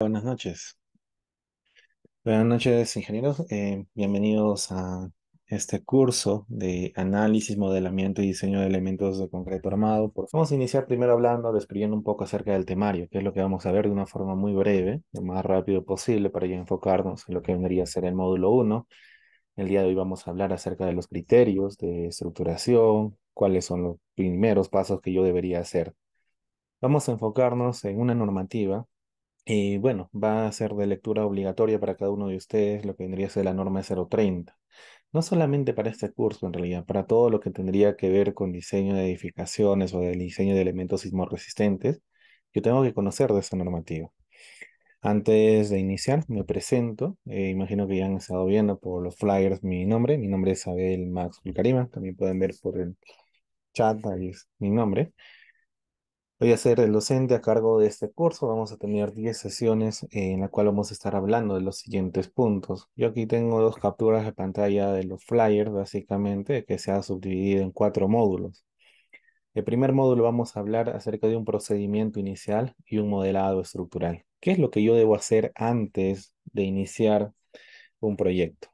Buenas noches. Buenas noches, ingenieros. Bienvenidos a este curso de análisis, modelamiento y diseño de elementos de concreto armado. Vamos a iniciar primero hablando, describiendo un poco acerca del temario, que es lo que vamos a ver de una forma muy breve, lo más rápido posible, para ya enfocarnos en lo que vendría a ser el módulo uno. El día de hoy vamos a hablar acerca de los criterios de estructuración, cuáles son los primeros pasos que yo debería hacer. Vamos a enfocarnos en una normativa y bueno, va a ser de lectura obligatoria para cada uno de ustedes lo que vendría a ser la norma 030. No solamente para este curso, en realidad, para todo lo que tendría que ver con diseño de edificaciones o del diseño de elementos sismorresistentes, yo tengo que conocer de esa normativa. Antes de iniciar, me presento. Imagino que ya han estado viendo por los flyers mi nombre. Mi nombre es Abel Max Ulcarima. También pueden ver por el chat, ahí es mi nombre. Voy a ser el docente a cargo de este curso. Vamos a tener 10 sesiones en la cual vamos a estar hablando de los siguientes puntos. Yo aquí tengo dos capturas de pantalla de los flyers, básicamente, que se ha subdividido en 4 módulos. El primer módulo vamos a hablar acerca de un procedimiento inicial y un modelado estructural. ¿Qué es lo que yo debo hacer antes de iniciar un proyecto?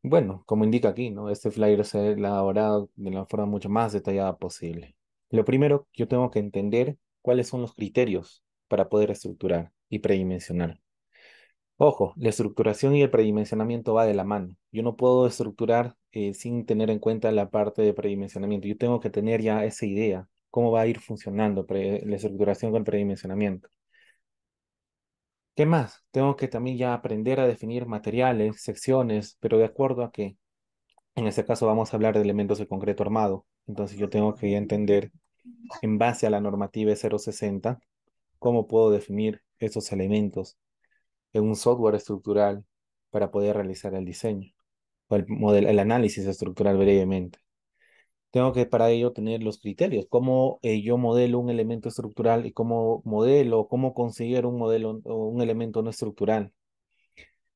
Bueno, como indica aquí, ¿no? Este flyer se ha elaborado de la forma mucho más detallada posible. Lo primero, yo tengo que entender cuáles son los criterios para poder estructurar y predimensionar. Ojo, la estructuración y el predimensionamiento va de la mano. Yo no puedo estructurar sin tener en cuenta la parte de predimensionamiento. Yo tengo que tener ya esa idea, cómo va a ir funcionando la estructuración con el predimensionamiento. ¿Qué más? Tengo que también ya aprender a definir materiales, secciones, pero de acuerdo a qué. En este caso vamos a hablar de elementos de concreto armado. Entonces yo tengo que entender en base a la normativa 060 cómo puedo definir esos elementos en un software estructural para poder realizar el diseño o el análisis estructural brevemente. Tengo que para ello tener los criterios, cómo yo modelo un elemento estructural y cómo modelo, cómo conseguir un modelo o un elemento no estructural.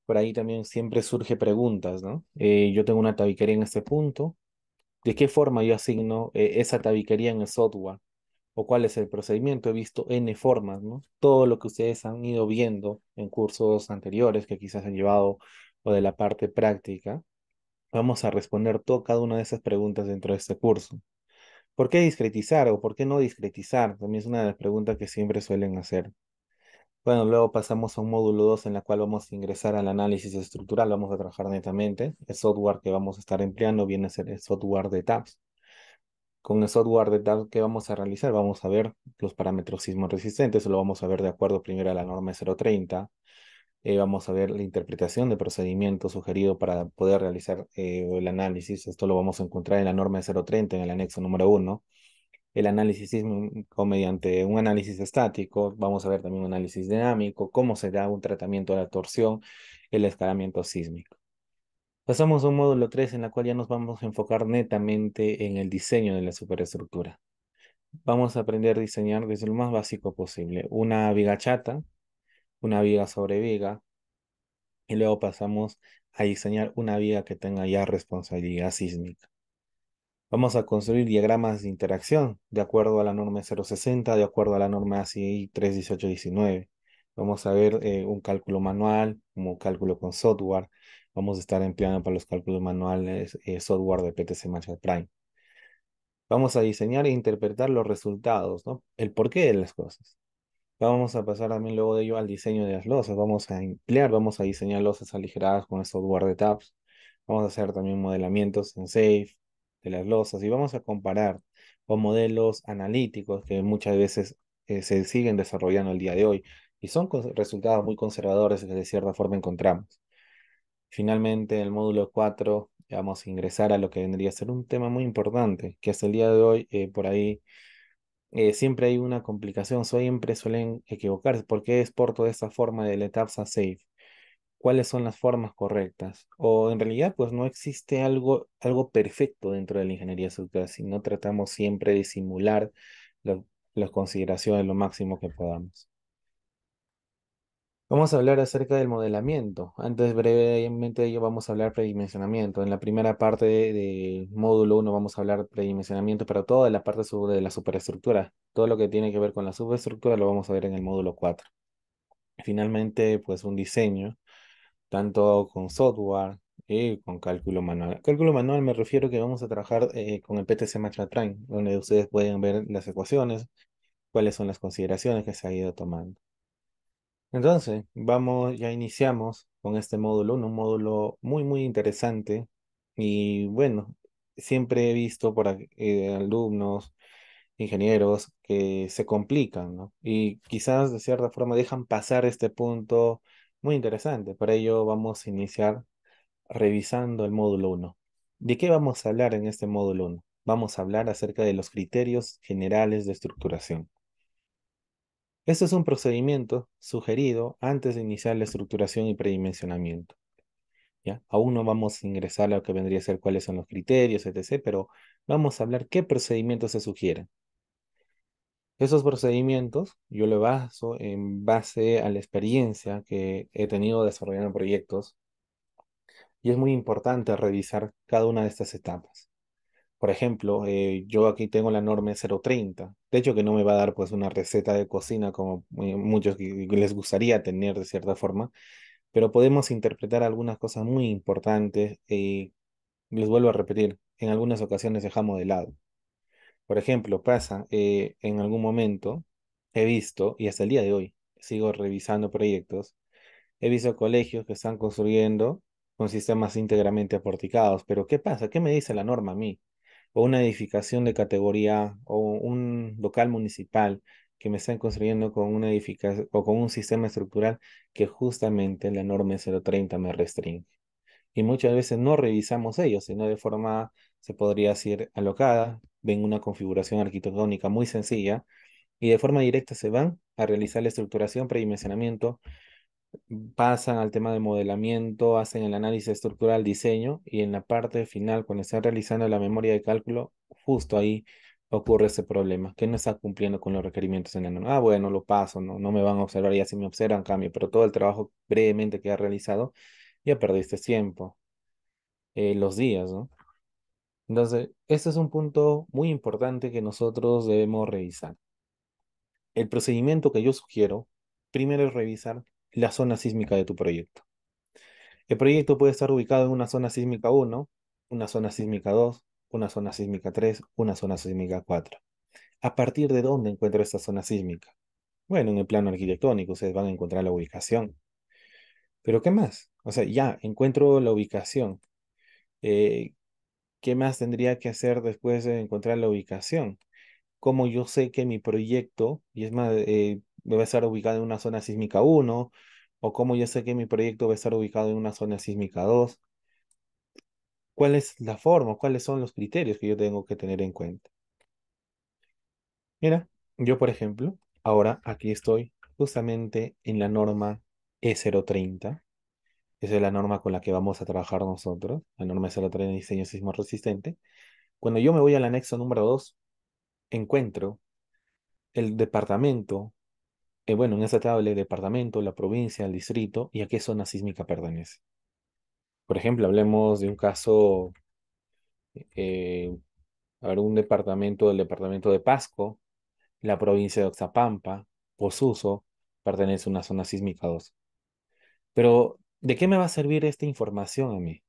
Por ahí también siempre surge preguntas, ¿no? Yo tengo una tabiquería en este punto. ¿De qué forma yo asigno esa tabiquería en el software? ¿O cuál es el procedimiento? He visto N formas, ¿no? Todo lo que ustedes han ido viendo en cursos anteriores que quizás han llevado o de la parte práctica, vamos a responder cada una de esas preguntas dentro de este curso. ¿Por qué discretizar o por qué no discretizar? También es una de las preguntas que siempre suelen hacer. Bueno, luego pasamos a un módulo 2 en la cual vamos a ingresar al análisis estructural, vamos a trabajar netamente. El software que vamos a estar empleando viene a ser el software de tabs. Con el software de tabs que vamos a realizar, vamos a ver los parámetros sismo resistentes, lo vamos a ver de acuerdo primero a la norma 030. Vamos a ver la interpretación de procedimiento sugerido para poder realizar el análisis. Esto lo vamos a encontrar en la norma 030 en el anexo número 1. El análisis sísmico mediante un análisis estático. Vamos a ver también un análisis dinámico, cómo se da un tratamiento de la torsión, el escalamiento sísmico. Pasamos a un módulo 3 en la cual ya nos vamos a enfocar netamente en el diseño de la superestructura. Vamos a aprender a diseñar desde lo más básico posible. Una viga chata, una viga sobre viga, y luego pasamos a diseñar una viga que tenga ya responsabilidad sísmica. Vamos a construir diagramas de interacción de acuerdo a la norma 060, de acuerdo a la norma ACI 31819. Vamos a ver un cálculo manual, como cálculo con software. Vamos a estar empleando para los cálculos manuales software de PTC Magic Prime. Vamos a diseñar e interpretar los resultados, ¿no? El porqué de las cosas. Vamos a pasar también luego de ello al diseño de las losas. Vamos a diseñar losas aligeradas con el software de tabs. Vamos a hacer también modelamientos en SAFE de las losas y vamos a comparar con modelos analíticos que muchas veces se siguen desarrollando el día de hoy y son resultados muy conservadores que de cierta forma encontramos. Finalmente, en el módulo 4 vamos a ingresar a lo que vendría a ser un tema muy importante, que hasta el día de hoy por ahí siempre hay una complicación, siempre suelen equivocarse. ¿Por qué exporto de esta forma del ETABS a SAFE? ¿Cuáles son las formas correctas? O en realidad, pues no existe algo perfecto dentro de la ingeniería estructural, sino tratamos siempre de simular lo- las consideraciones lo máximo que podamos. Vamos a hablar acerca del modelamiento. Antes, brevemente de ello, vamos a hablar predimensionamiento. En la primera parte del módulo uno vamos a hablar predimensionamiento, pero toda la parte de la superestructura. Todo lo que tiene que ver con la superestructura lo vamos a ver en el módulo 4. Finalmente, pues un diseño, tanto con software y con cálculo manual. Cálculo manual me refiero que vamos a trabajar con el PTC Matratrain, donde ustedes pueden ver las ecuaciones, cuáles son las consideraciones que se ha ido tomando. Entonces, vamos, ya iniciamos con este módulo, un módulo muy, muy interesante. Y bueno, siempre he visto por alumnos, ingenieros que se complican, ¿no? Y quizás de cierta forma dejan pasar este punto muy interesante. Para ello vamos a iniciar revisando el módulo uno. ¿De qué vamos a hablar en este módulo uno? Vamos a hablar acerca de los criterios generales de estructuración. Este es un procedimiento sugerido antes de iniciar la estructuración y predimensionamiento, ¿ya? Aún no vamos a ingresar a lo que vendría a ser cuáles son los criterios, etc., pero vamos a hablar qué procedimientos se sugieren. Esos procedimientos yo lo baso en base a la experiencia que he tenido desarrollando proyectos y es muy importante revisar cada una de estas etapas. Por ejemplo, yo aquí tengo la norma 030. De hecho, que no me va a dar pues una receta de cocina como muchos que les gustaría tener de cierta forma, pero podemos interpretar algunas cosas muy importantes y les vuelvo a repetir, en algunas ocasiones dejamos de lado. Por ejemplo, pasa, en algún momento he visto, y hasta el día de hoy sigo revisando proyectos, he visto colegios que están construyendo con sistemas íntegramente aporticados, pero ¿qué pasa? ¿Qué me dice la norma a mí? O una edificación de categoría A, o un local municipal que me están construyendo con una edificación o con un sistema estructural que justamente la norma 030 me restringe. Y muchas veces no revisamos ellos, sino de forma, se podría decir, alocada, ven una configuración arquitectónica muy sencilla y de forma directa se van a realizar la estructuración, predimensionamiento, pasan al tema de modelamiento, hacen el análisis estructural, diseño, y en la parte final, cuando están realizando la memoria de cálculo, justo ahí ocurre ese problema, que no está cumpliendo con los requerimientos en la norma. Ah, bueno, lo paso, no me van a observar, ya si me observan, cambio, pero todo el trabajo brevemente que ha realizado, ya perdiste tiempo, los días, ¿no? Entonces, este es un punto muy importante que nosotros debemos revisar. El procedimiento que yo sugiero, primero es revisar la zona sísmica de tu proyecto. El proyecto puede estar ubicado en una zona sísmica 1, una zona sísmica 2, una zona sísmica 3, una zona sísmica 4. ¿A partir de dónde encuentro esta zona sísmica? Bueno, en el plano arquitectónico ustedes van a encontrar la ubicación. ¿Pero qué más? O sea, ya encuentro la ubicación. Eh, ¿Qué más tendría que hacer después de encontrar la ubicación? ¿Cómo yo sé que mi proyecto, y es más, va a estar ubicado en una zona sísmica 1? ¿O cómo yo sé que mi proyecto va a estar ubicado en una zona sísmica 2? ¿Cuál es la forma? ¿Cuáles son los criterios que yo tengo que tener en cuenta? Mira, yo por ejemplo, ahora aquí estoy justamente en la norma E030. Esa es la norma con la que vamos a trabajar nosotros, la norma E030 de diseño sismo resistente. Cuando yo me voy al anexo número 2, encuentro el departamento, bueno, en esta tabla el departamento, la provincia, el distrito y a qué zona sísmica pertenece. Por ejemplo, hablemos de un caso, eh, a ver, un departamento, el departamento de Pasco, la provincia de Oxapampa, Posuso, pertenece a una zona sísmica 2. Pero, ¿de qué me va a servir esta información a mí?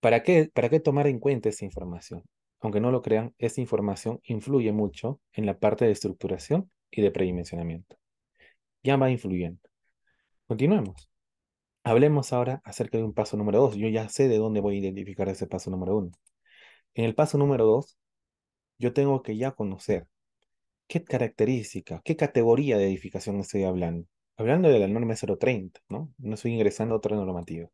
¿Para qué tomar en cuenta esta información? Aunque no lo crean, esta información influye mucho en la parte de estructuración y de predimensionamiento. Ya va influyendo. Continuemos. Hablemos ahora acerca de un paso número 2. Yo ya sé de dónde voy a identificar ese paso número 1. En el paso número 2, yo tengo que ya conocer qué característica, qué categoría de edificación estoy hablando. Hablando de la norma 030, ¿no? No estoy ingresando a otra normativa.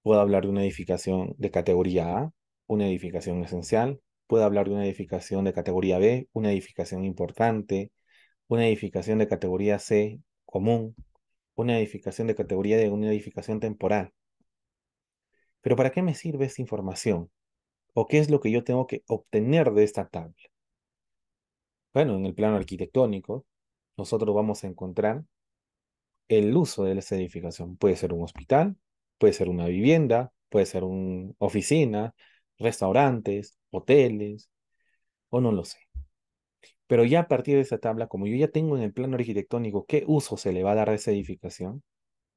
Puedo hablar de una edificación de categoría A, una edificación esencial. Puedo hablar de una edificación de categoría B, una edificación importante, una edificación de categoría C, común, una edificación de categoría D, una edificación temporal. Pero ¿para qué me sirve esta información? ¿O qué es lo que yo tengo que obtener de esta tabla? Bueno, en el plano arquitectónico, nosotros vamos a encontrar el uso de esa edificación. Puede ser un hospital, puede ser una vivienda, puede ser una oficina, restaurantes, hoteles, o no lo sé. Pero ya a partir de esa tabla, como yo ya tengo en el plano arquitectónico qué uso se le va a dar a esa edificación,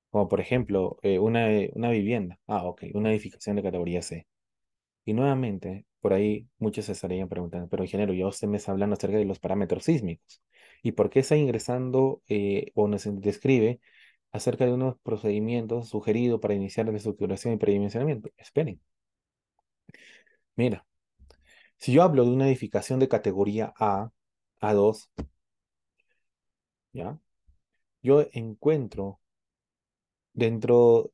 como por ejemplo una vivienda, ok, una edificación de categoría C. Y nuevamente, por ahí muchos se estarían preguntando, pero ingeniero, ya usted me está hablando acerca de los parámetros sísmicos. ¿Y por qué está ingresando o nos describe acerca de unos procedimientos sugeridos para iniciar la estructuración y predimensionamiento? Esperen, mira, si yo hablo de una edificación de categoría A, A2, ¿ya? Yo encuentro dentro,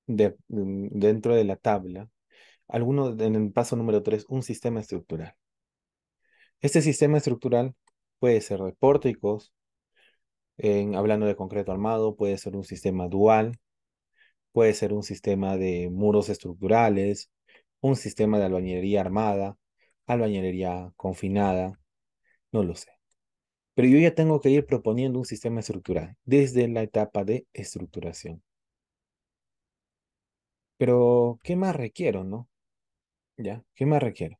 dentro de la tabla, en el paso número 3 un sistema estructural. Este sistema estructural puede ser de pórticos, hablando de concreto armado, puede ser un sistema dual, puede ser un sistema de muros estructurales, un sistema de albañilería armada, albañilería confinada, no lo sé. Pero yo ya tengo que ir proponiendo un sistema estructural desde la etapa de estructuración. Pero, ¿qué más requiero, no? ¿Ya? ¿Qué más requiero?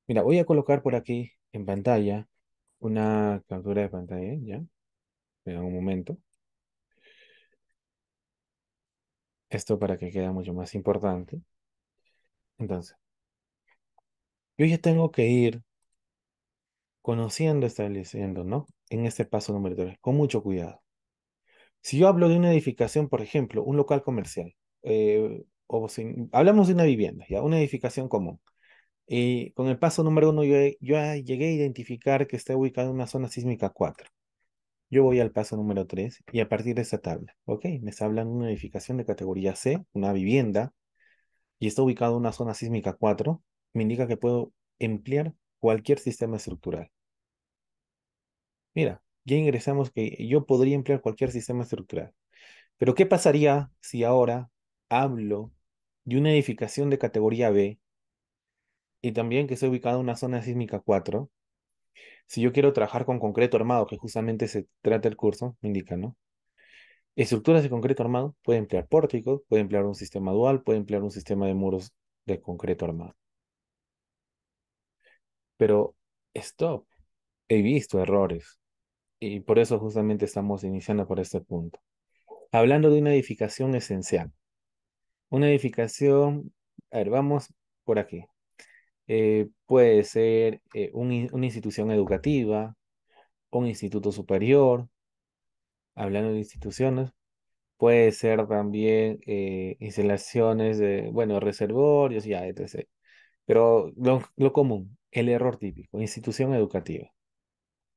Mira, voy a colocar por aquí en pantalla una captura de pantalla, ¿ya? En un momento. Esto para que quede mucho más importante. Entonces, yo ya tengo que ir conociendo, estableciendo, ¿no? En este paso número 3, con mucho cuidado. Si yo hablo de una edificación, por ejemplo, un local comercial, o si hablamos de una vivienda, ya, una edificación común. Y con el paso número 1 yo ya llegué a identificar que está ubicado en una zona sísmica 4. Yo voy al paso número 3 y a partir de esta tabla, ¿ok? Me está hablando de una edificación de categoría C, una vivienda, y está ubicado en una zona sísmica 4, me indica que puedo emplear cualquier sistema estructural. Mira, ya ingresamos que yo podría emplear cualquier sistema estructural. Pero ¿qué pasaría si ahora hablo de una edificación de categoría B y también que esté ubicada en una zona sísmica 4? Si yo quiero trabajar con concreto armado, que justamente se trata el curso, me indica, ¿no? Estructuras de concreto armado, puede emplear pórticos, puede emplear un sistema dual, puede emplear un sistema de muros de concreto armado. Pero, stop, he visto errores y por eso justamente estamos iniciando por este punto. Hablando de una edificación esencial. Una edificación, a ver, vamos por aquí. Puede ser una institución educativa, un instituto superior, hablando de instituciones. Puede ser también instalaciones de, bueno, reservorios, ya, etc. Pero lo común, el error típico, institución educativa.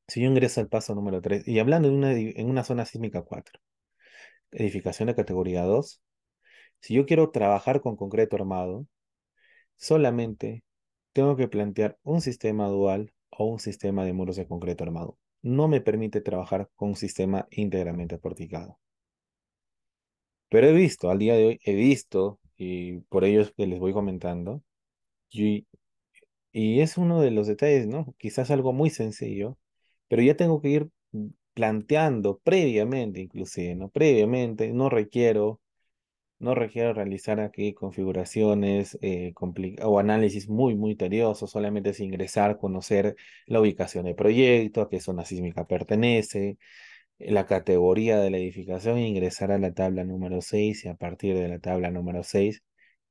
Si yo ingreso al paso número 3 y hablando en una zona sísmica 4, edificación de categoría 2, si yo quiero trabajar con concreto armado, solamente tengo que plantear un sistema dual o un sistema de muros de concreto armado. No me permite trabajar con un sistema íntegramente porticado. Pero he visto, al día de hoy, he visto, y por ello es que les voy comentando, y, y es uno de los detalles, ¿no? Quizás algo muy sencillo, pero ya tengo que ir planteando previamente, inclusive, ¿no? Previamente, no requiero realizar aquí configuraciones o análisis muy tediosos, solamente es ingresar, conocer la ubicación del proyecto, a qué zona sísmica pertenece, la categoría de la edificación, ingresar a la tabla número 6 y a partir de la tabla número 6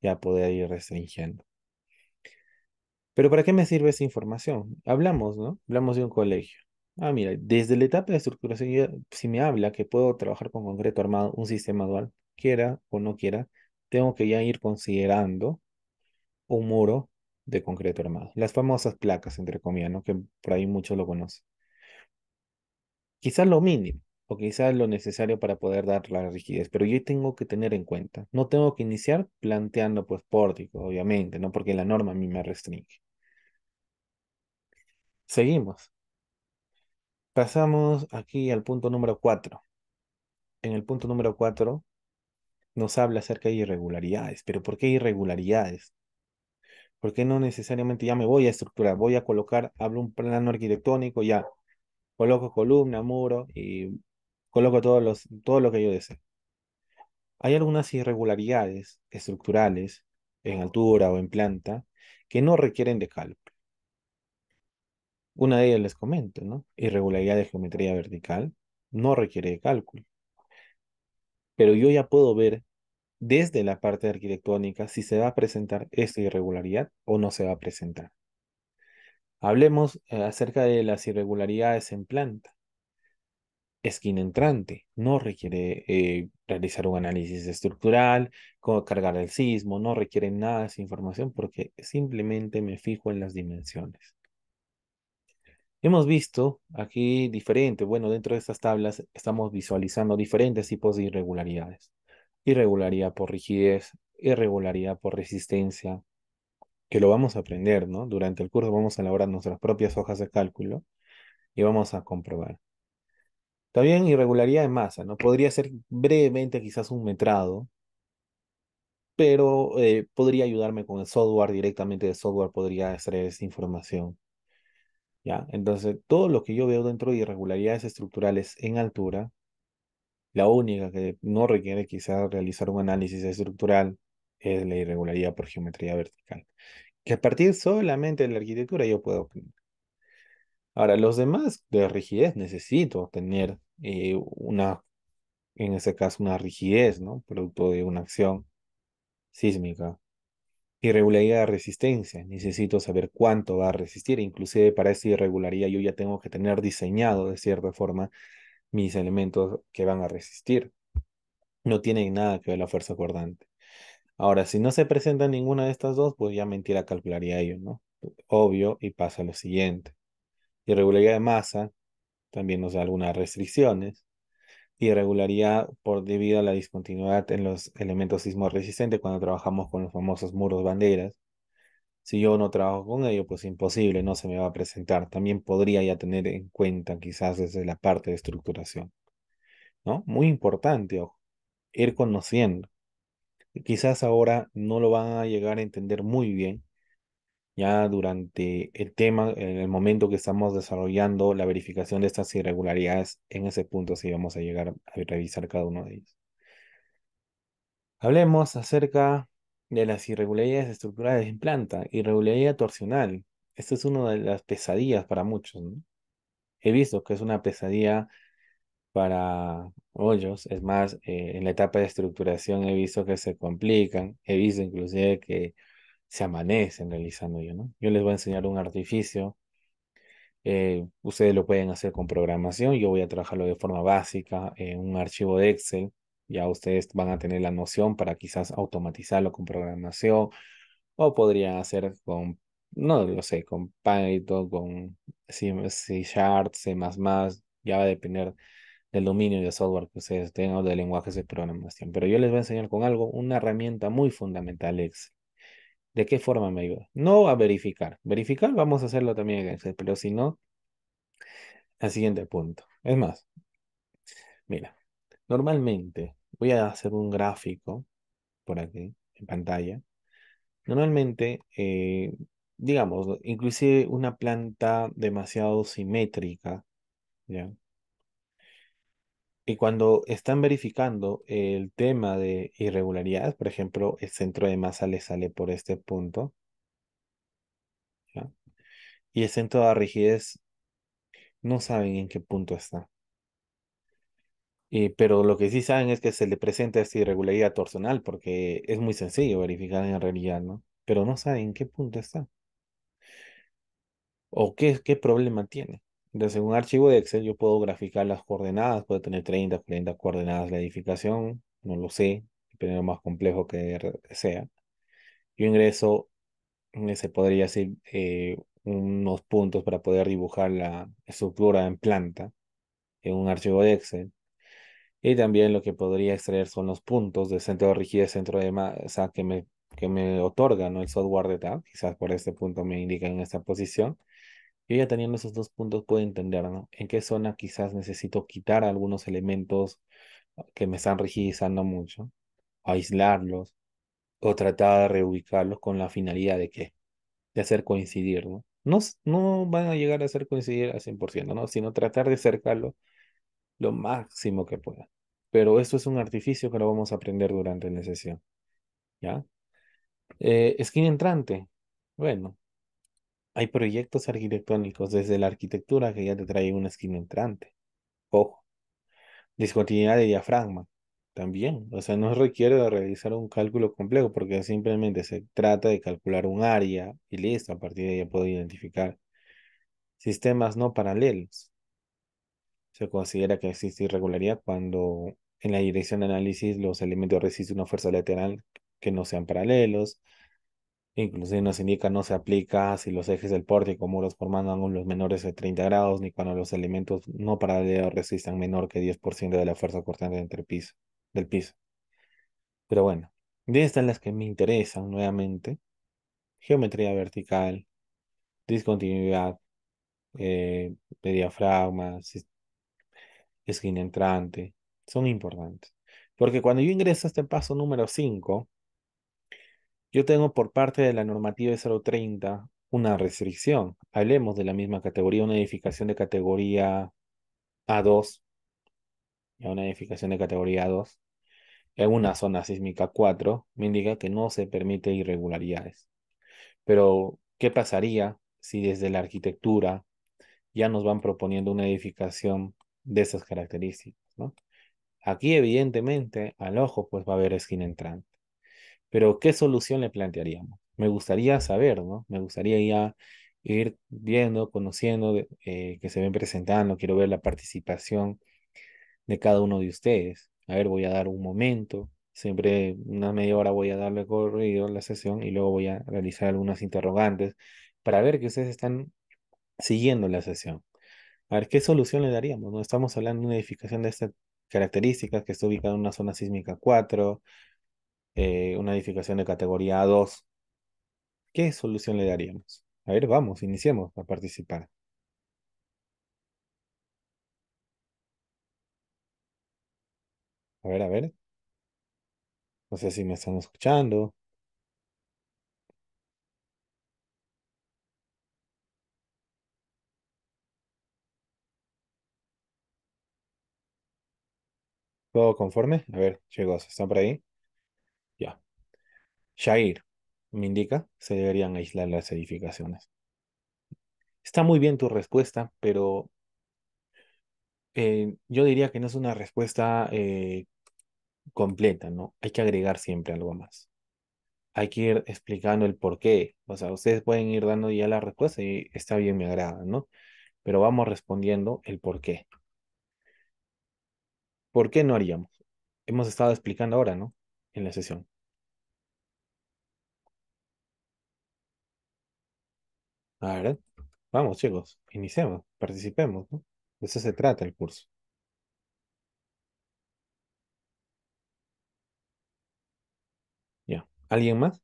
ya poder ir restringiendo. Pero ¿para qué me sirve esa información? Hablamos, ¿no? Hablamos de un colegio. Mira, desde la etapa de estructuración, si me habla que puedo trabajar con concreto armado, un sistema dual, quiera o no quiera, tengo que ya ir considerando un muro de concreto armado. Las famosas placas, entre comillas, ¿no? Que por ahí muchos lo conocen. Quizás lo mínimo, o quizás lo necesario para poder dar la rigidez, pero yo tengo que tener en cuenta. No tengo que iniciar planteando, pues, pórtico, obviamente, ¿no? Porque la norma a mí me restringe. Seguimos. Pasamos aquí al punto número 4. En el punto número 4 nos habla acerca de irregularidades. ¿Pero por qué irregularidades? Porque no necesariamente ya me voy a estructurar, voy a colocar, hablo un plano arquitectónico, ya coloco columna, muro y coloco todo lo que yo deseo. Hay algunas irregularidades estructurales en altura o en planta que no requieren de cálculo. Una de ellas les comento, ¿no? Irregularidad de geometría vertical no requiere de cálculo, pero yo ya puedo ver desde la parte arquitectónica si se va a presentar esta irregularidad o no se va a presentar. Hablemos acerca de las irregularidades en planta. Esquina entrante no requiere realizar un análisis estructural, cómo cargar el sismo, no requiere nada de esa información porque simplemente me fijo en las dimensiones. Hemos visto aquí diferentes, bueno, dentro de estas tablas estamos visualizando diferentes tipos de irregularidades. Irregularidad por rigidez, irregularidad por resistencia, que lo vamos a aprender, ¿no? Durante el curso vamos a elaborar nuestras propias hojas de cálculo y vamos a comprobar. También irregularidad de masa, ¿no? Podría ser brevemente quizás un metrado, pero podría ayudarme con el software, directamente del software podría extraer esa información. ¿Ya? Entonces, todo lo que yo veo dentro de irregularidades estructurales en altura, la única que no requiere quizás realizar un análisis estructural es la irregularidad por geometría vertical, que a partir solamente de la arquitectura yo puedo obtener. Ahora, los demás de rigidez necesito tener en este caso, una rigidez, ¿no? Producto de una acción sísmica. Irregularidad de resistencia. Necesito saber cuánto va a resistir. Inclusive para esta irregularidad yo ya tengo que tener diseñado de cierta forma mis elementos que van a resistir. No tienen nada que ver la fuerza acordante. Ahora, si no se presenta ninguna de estas dos, pues ya mentira calcularía ello, ¿no? Obvio, y pasa lo siguiente. Irregularidad de masa también nos da algunas restricciones. Irregularidad por debido a la discontinuidad en los elementos sismo resistentes cuando trabajamos con los famosos muros banderas. Si yo no trabajo con ello, pues imposible, no se me va a presentar. También podría ya tener en cuenta quizás desde la parte de estructuración, ¿no? Muy importante, ojo, ir conociendo. Quizás ahora no lo van a llegar a entender muy bien, ya durante el tema, en el momento que estamos desarrollando la verificación de estas irregularidades, en ese punto sí vamos a llegar a revisar cada uno de ellos. Hablemos acerca de las irregularidades estructurales en planta, irregularidad torsional. Esta es una de las pesadillas para muchos, ¿no? He visto que es una pesadilla para hoyos. Es más, en la etapa de estructuración he visto que se complican. He visto inclusive que se amanecen realizando yo, ¿no? Yo les voy a enseñar un artificio. Ustedes lo pueden hacer con programación. Yo voy a trabajarlo de forma básica en un archivo de Excel. Ya ustedes van a tener la noción para quizás automatizarlo con programación o podrían hacer con, no lo sé, con Python, con C Sharp, C++. Ya va a depender del dominio de software que ustedes tengan o de lenguajes de programación. Pero yo les voy a enseñar con algo, una herramienta muy fundamental Excel. ¿De qué forma me ayuda? No a verificar. Verificar vamos a hacerlo también en Excel, pero si no, al siguiente punto. Es más, mira, normalmente voy a hacer un gráfico por aquí en pantalla. Normalmente, digamos, inclusive una planta demasiado simétrica, ¿ya? Y cuando están verificando el tema de irregularidades, por ejemplo, el centro de masa le sale por este punto, ¿ya? Y el centro de rigidez no saben en qué punto está. Pero lo que sí saben es que se le presenta esta irregularidad torsional porque es muy sencillo verificar en realidad, ¿no? Pero no saben en qué punto está o qué problema tiene. Entonces, en un archivo de Excel yo puedo graficar las coordenadas, puede tener 30, 40 coordenadas la edificación, no lo sé, dependiendo de lo más complejo que sea. Yo ingreso, se podría decir, unos puntos para poder dibujar la estructura en planta en un archivo de Excel. Y también lo que podría extraer son los puntos de centro de rigidez, centro de masa que me otorga, ¿no? El software de TAB. Quizás por este punto me indica en esta posición. Yo ya teniendo esos dos puntos puedo entender, ¿no? En qué zona quizás necesito quitar algunos elementos que me están rigidizando mucho, aislarlos o tratar de reubicarlos con la finalidad de qué, de hacer coincidir, ¿no? No, no van a llegar a hacer coincidir al 100%, ¿no? Sino tratar de acercarlo lo máximo que pueda. Pero esto es un artificio que lo vamos a aprender durante la sesión, ¿ya? Esquina entrante. Bueno. Hay proyectos arquitectónicos desde la arquitectura que ya te traen una esquina entrante. Ojo, discontinuidad de diafragma también. O sea, no requiere de realizar un cálculo complejo porque simplemente se trata de calcular un área y listo. A partir de ahí ya puedo identificar sistemas no paralelos. Se considera que existe irregularidad cuando en la dirección de análisis los elementos resisten una fuerza lateral que no sean paralelos. Inclusive nos indica no se aplica si los ejes del pórtico o muros forman ángulos menores de 30 grados, ni cuando los elementos no paralelos resistan menor que 10% de la fuerza cortante del piso. Pero bueno, de estas las que me interesan nuevamente, geometría vertical, discontinuidad de diafragma, esquina entrante, son importantes. Porque cuando yo ingreso a este paso número 5, yo tengo por parte de la normativa de 030 una restricción. Hablemos de la misma categoría, una edificación de categoría A2, ya una edificación de categoría A2, en una zona sísmica 4, me indica que no se permite irregularidades. Pero, ¿qué pasaría si desde la arquitectura ya nos van proponiendo una edificación de esas características, ¿no? Aquí, evidentemente, al ojo, pues va a haber esquina entrante. Pero, ¿qué solución le plantearíamos? Me gustaría saber, ¿no? Me gustaría ya ir viendo, conociendo, que se ven presentando. Quiero ver la participación de cada uno de ustedes. A ver, voy a dar un momento. Siempre una media hora voy a darle corrido a la sesión y luego voy a realizar algunas interrogantes para ver que ustedes están siguiendo la sesión. A ver, ¿qué solución le daríamos? ¿No? Estamos hablando de una edificación de estas características que está ubicada en una zona sísmica 4, una edificación de categoría A2. ¿Qué solución le daríamos? A ver, vamos, iniciemos a participar. A ver, no sé si me están escuchando. ¿Todo conforme? A ver, chicos, ¿están por ahí? Ya. Shair, me indica, se deberían aislar las edificaciones. Está muy bien tu respuesta, pero yo diría que no es una respuesta completa, ¿no? Hay que agregar siempre algo más. Hay que ir explicando el por qué. O sea, ustedes pueden ir dando ya la respuesta y está bien, me agrada, ¿no? Pero vamos respondiendo el por qué. ¿Por qué no haríamos? Hemos estado explicando ahora, ¿no? En la sesión. A ver, vamos, chicos, iniciemos, participemos, ¿no? De eso se trata el curso. Ya. ¿Alguien más?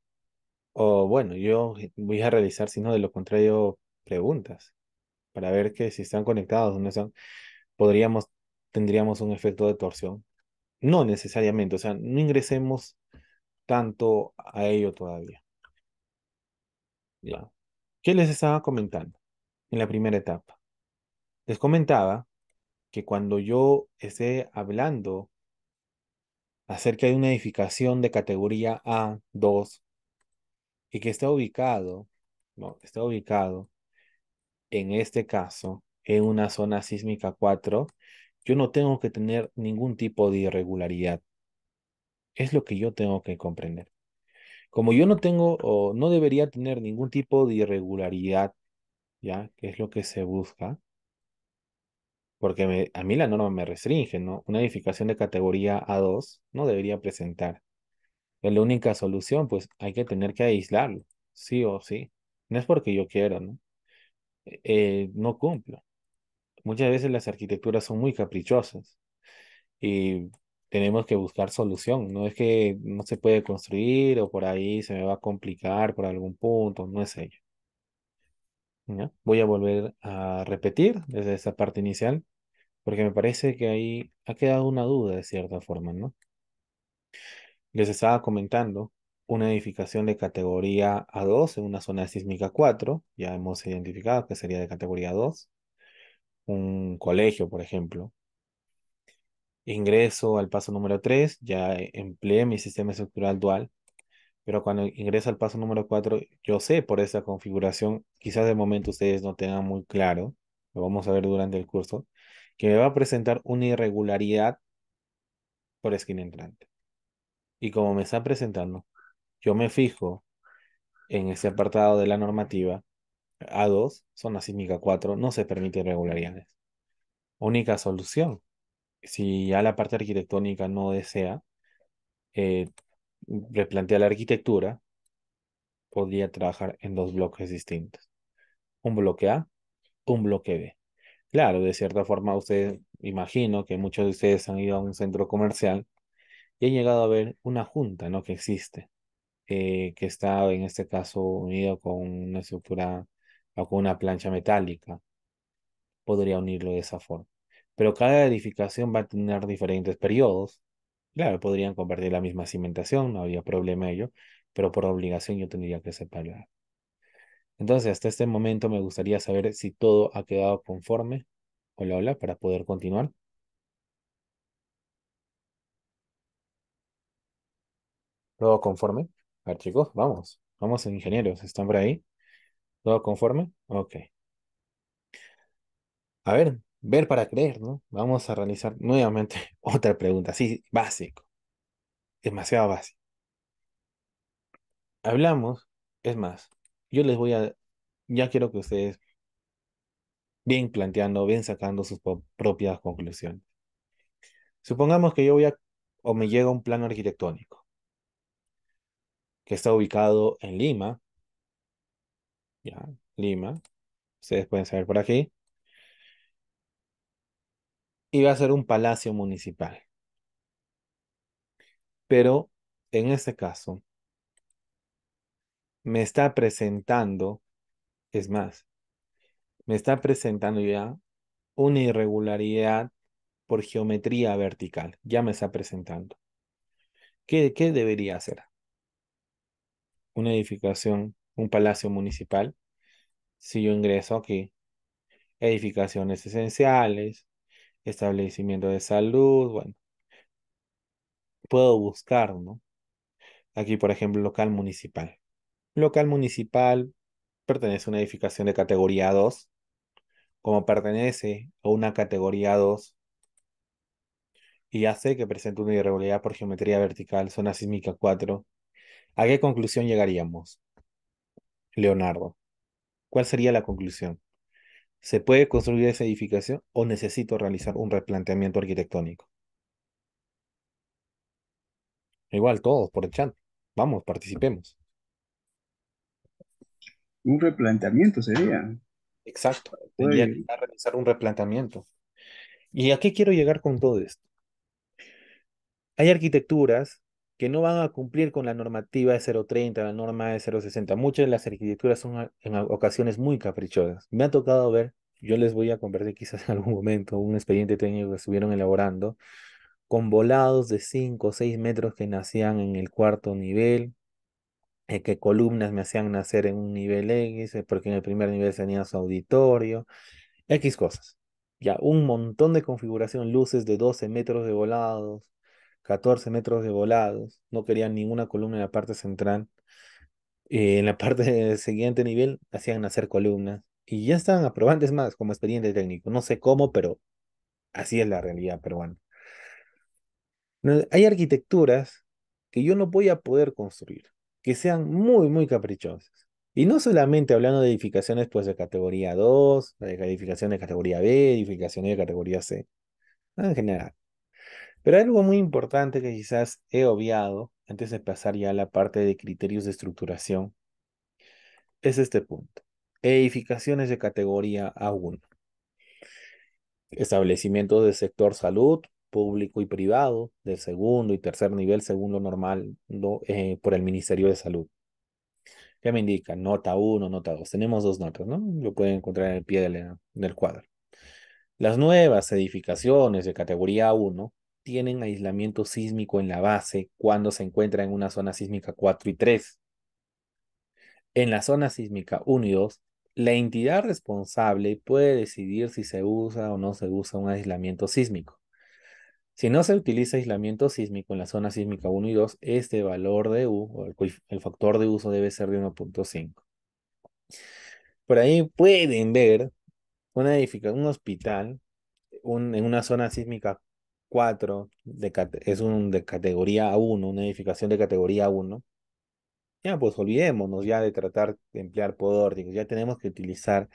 O bueno, yo voy a realizar, si no, de lo contrario, preguntas para ver que si están conectados o no están, podríamos, tendríamos un efecto de torsión. No necesariamente, o sea, no ingresemos tanto a ello todavía. Ya. ¿Qué les estaba comentando en la primera etapa? Les comentaba que cuando yo esté hablando acerca de una edificación de categoría A2 y que está ubicado, no, está ubicado en este caso en una zona sísmica 4, yo no tengo que tener ningún tipo de irregularidad. Es lo que yo tengo que comprender. Como yo no tengo o no debería tener ningún tipo de irregularidad, ¿ya? Que es lo que se busca, porque a mí la norma me restringe, ¿no? Una edificación de categoría A2 no debería presentar. Es la única solución, pues hay que tener que aislarlo, sí o sí. No es porque yo quiero, ¿no? No cumplo. Muchas veces las arquitecturas son muy caprichosas y tenemos que buscar solución. No es que no se puede construir o por ahí se me va a complicar por algún punto, no es ello. ¿Ya? Voy a volver a repetir desde esa parte inicial porque me parece que ahí ha quedado una duda de cierta forma, ¿no? Les estaba comentando una edificación de categoría A2 en una zona sísmica 4, ya hemos identificado que sería de categoría 2, un colegio, por ejemplo. Ingreso al paso número 3, ya empleé mi sistema estructural dual Pero cuando ingresa al paso número 4, yo sé por esa configuración, quizás de momento ustedes no tengan muy claro, lo vamos a ver durante el curso, que me va a presentar una irregularidad por esquina entrante. Y como me está presentando, yo me fijo en ese apartado de la normativa A2, zona sísmica 4, no se permite irregularidades. Única solución, si ya la parte arquitectónica no desea eh, replantear la arquitectura, podría trabajar en dos bloques distintos. Un bloque A, un bloque B. Claro, de cierta forma, ustedes, imagino que muchos de ustedes han ido a un centro comercial y han llegado a ver una junta, ¿no? Que existe, que está en este caso unido con una estructura o con una plancha metálica. Podría unirlo de esa forma. Pero cada edificación va a tener diferentes periodos. Claro, podrían compartir la misma cimentación, no habría problema ello, pero por obligación yo tendría que separar. Entonces, hasta este momento me gustaría saber si todo ha quedado conforme. Hola, hola, para poder continuar. ¿Todo conforme? A ver, chicos, vamos. Vamos, ingenieros, ¿están por ahí? ¿Todo conforme? Ok. A ver, ver para creer, ¿no? Vamos a realizar nuevamente otra pregunta. Sí, básico. Demasiado básico. Hablamos, es más, yo les voy a, ya quiero que ustedes bien planteando, bien sacando sus propias conclusiones. Supongamos que yo voy a, o me llega un plano arquitectónico que está ubicado en Lima, ya, Lima, ustedes pueden saber por aquí, y va a ser un palacio municipal. Pero en este caso, me está presentando, es más, me está presentando ya una irregularidad por geometría vertical. Ya me está presentando. ¿Qué debería hacer? Una edificación, un palacio municipal. Si yo ingreso aquí, edificaciones esenciales, establecimiento de salud, bueno, puedo buscar, ¿no? Aquí, por ejemplo, local municipal. Local municipal pertenece a una edificación de categoría 2. Como pertenece a una categoría 2 y ya sé que presenta una irregularidad por geometría vertical, zona sísmica 4, ¿a qué conclusión llegaríamos, Leonardo? ¿Cuál sería la conclusión? ¿Se puede construir esa edificación o necesito realizar un replanteamiento arquitectónico? Igual todos por el chat. Vamos, participemos. Un replanteamiento sería. Exacto. Tendría que Pues, realizar un replanteamiento. ¿Y a qué quiero llegar con todo esto? Hay arquitecturas que no van a cumplir con la normativa de 030, la norma de 060. Muchas de las arquitecturas son en ocasiones muy caprichosas. Me ha tocado ver, yo les voy a compartir quizás en algún momento un expediente técnico que estuvieron elaborando, con volados de 5 o 6 metros que nacían en el cuarto nivel, que columnas me hacían nacer en un nivel X, porque en el primer nivel tenía su auditorio, X cosas. Ya, un montón de configuración, luces de 12 metros de volados, 14 metros de volados, no querían ninguna columna en la parte central. En la parte del siguiente nivel hacían nacer columnas y ya estaban aprobantes más como expediente técnico. No sé cómo, pero así es la realidad peruana. No, hay arquitecturas que yo no voy a poder construir, que sean muy, muy caprichosas. Y no solamente hablando de edificaciones pues de categoría 2, de edificaciones de categoría B, edificaciones de categoría C, no, en general. Pero hay algo muy importante que quizás he obviado antes de pasar ya a la parte de criterios de estructuración, es este punto. Edificaciones de categoría A1. Establecimientos del sector salud, público y privado, del segundo y tercer nivel según lo normal por el Ministerio de Salud. ¿Qué me indica? Nota 1, nota 2. Tenemos dos notas, ¿no? Lo pueden encontrar en el pie del cuadro. Las nuevas edificaciones de categoría 1 tienen aislamiento sísmico en la base cuando se encuentra en una zona sísmica 4 y 3. En la zona sísmica 1 y 2, la entidad responsable puede decidir si se usa o no se usa un aislamiento sísmico. Si no se utiliza aislamiento sísmico en la zona sísmica uno y 2, este valor de U, o el factor de uso debe ser de 1.5. Por ahí pueden ver un hospital en una zona sísmica 4, de categoría uno, una edificación de categoría uno. Ya, pues olvidémonos ya de tratar de emplear podórticos, ya tenemos que utilizar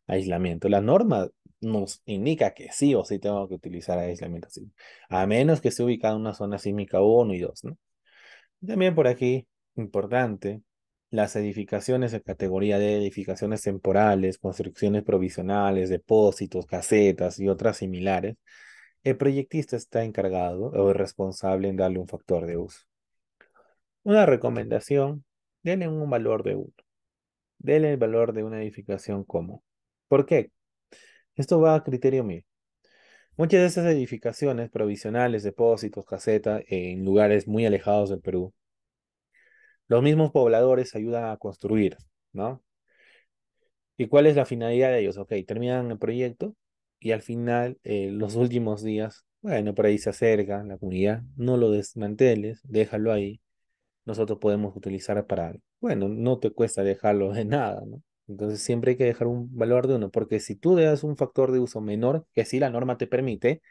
aislamiento. La norma nos indica que sí o sí tengo que utilizar aislamiento, sí, a menos que esté ubicado en una zona sísmica uno y 2, ¿no? También por aquí, importante, las edificaciones de categoría D, edificaciones temporales, construcciones provisionales, depósitos, casetas y otras similares, el proyectista está encargado o es responsable en darle un factor de uso. Una recomendación, denle un valor de uno. Denle el valor de una edificación común. ¿Por qué? Esto va a criterio mío. Muchas de esas edificaciones provisionales, depósitos, casetas, en lugares muy alejados del Perú, los mismos pobladores ayudan a construir, ¿no? ¿Y cuál es la finalidad de ellos? Ok, terminan el proyecto y al final, los últimos días, bueno, por ahí se acerca la comunidad, no lo desmanteles, déjalo ahí, nosotros podemos utilizar para, bueno, no te cuesta dejarlo de nada, ¿no? Entonces siempre hay que dejar un valor de uno, porque si tú le das un factor de uso menor, que sí la norma te permite,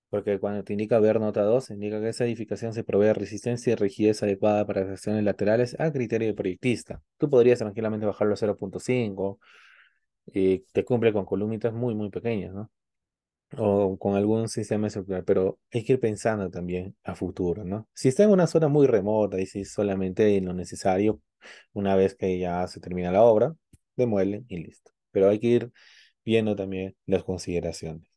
porque cuando te indica ver nota 2 indica que esa edificación se provee de resistencia y rigidez adecuada para las acciones laterales a criterio del proyectista. Tú podrías tranquilamente bajarlo a 0.5 y te cumple con columnitas muy, muy pequeñas, ¿no? O con algún sistema estructural, pero hay que ir pensando también a futuro, ¿no? Si está en una zona muy remota y si solamente en lo necesario, una vez que ya se termina la obra, demuelen y listo. Pero hay que ir viendo también las consideraciones.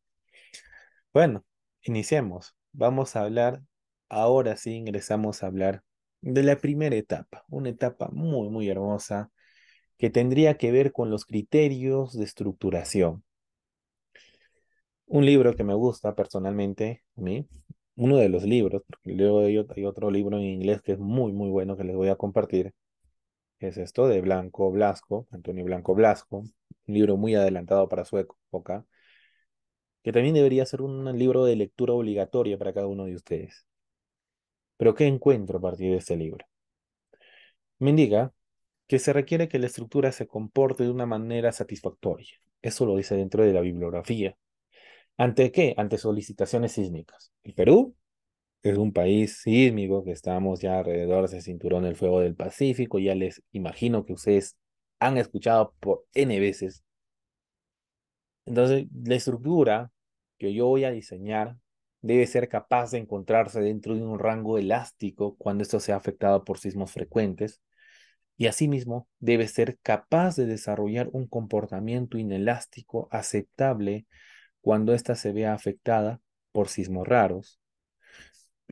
Bueno, iniciemos. Vamos a hablar, ahora sí ingresamos a hablar de la primera etapa, una etapa muy, muy hermosa que tendría que ver con los criterios de estructuración. Un libro que me gusta personalmente, a mí, uno de los libros, porque luego hay otro libro en inglés que es muy, muy bueno que les voy a compartir, es esto de Blanco Blasco, Antonio Blanco Blasco, un libro muy adelantado para su época, que también debería ser un libro de lectura obligatoria para cada uno de ustedes. Pero ¿qué encuentro a partir de este libro? Me indica que se requiere que la estructura se comporte de una manera satisfactoria. Eso lo dice dentro de la bibliografía. ¿Ante qué? Ante solicitaciones sísmicas. El Perú es un país sísmico que estamos ya alrededor del cinturón del fuego del Pacífico. Ya les imagino que ustedes han escuchado por N veces. Entonces, la estructura que yo voy a diseñar debe ser capaz de encontrarse dentro de un rango elástico cuando esto sea afectado por sismos frecuentes y asimismo debe ser capaz de desarrollar un comportamiento inelástico aceptable cuando ésta se vea afectada por sismos raros.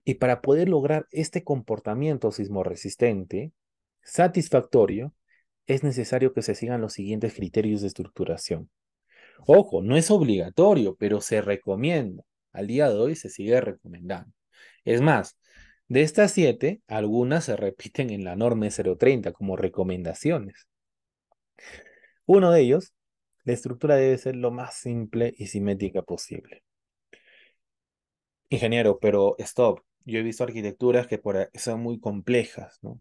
Y para poder lograr este comportamiento sismorresistente satisfactorio, es necesario que se sigan los siguientes criterios de estructuración. Ojo, no es obligatorio, pero se recomienda. Al día de hoy se sigue recomendando. Es más, de estas 7, algunas se repiten en la norma 030 como recomendaciones. Uno de ellos, la estructura debe ser lo más simple y simétrica posible. Ingeniero, pero stop. Yo he visto arquitecturas que son muy complejas, ¿no?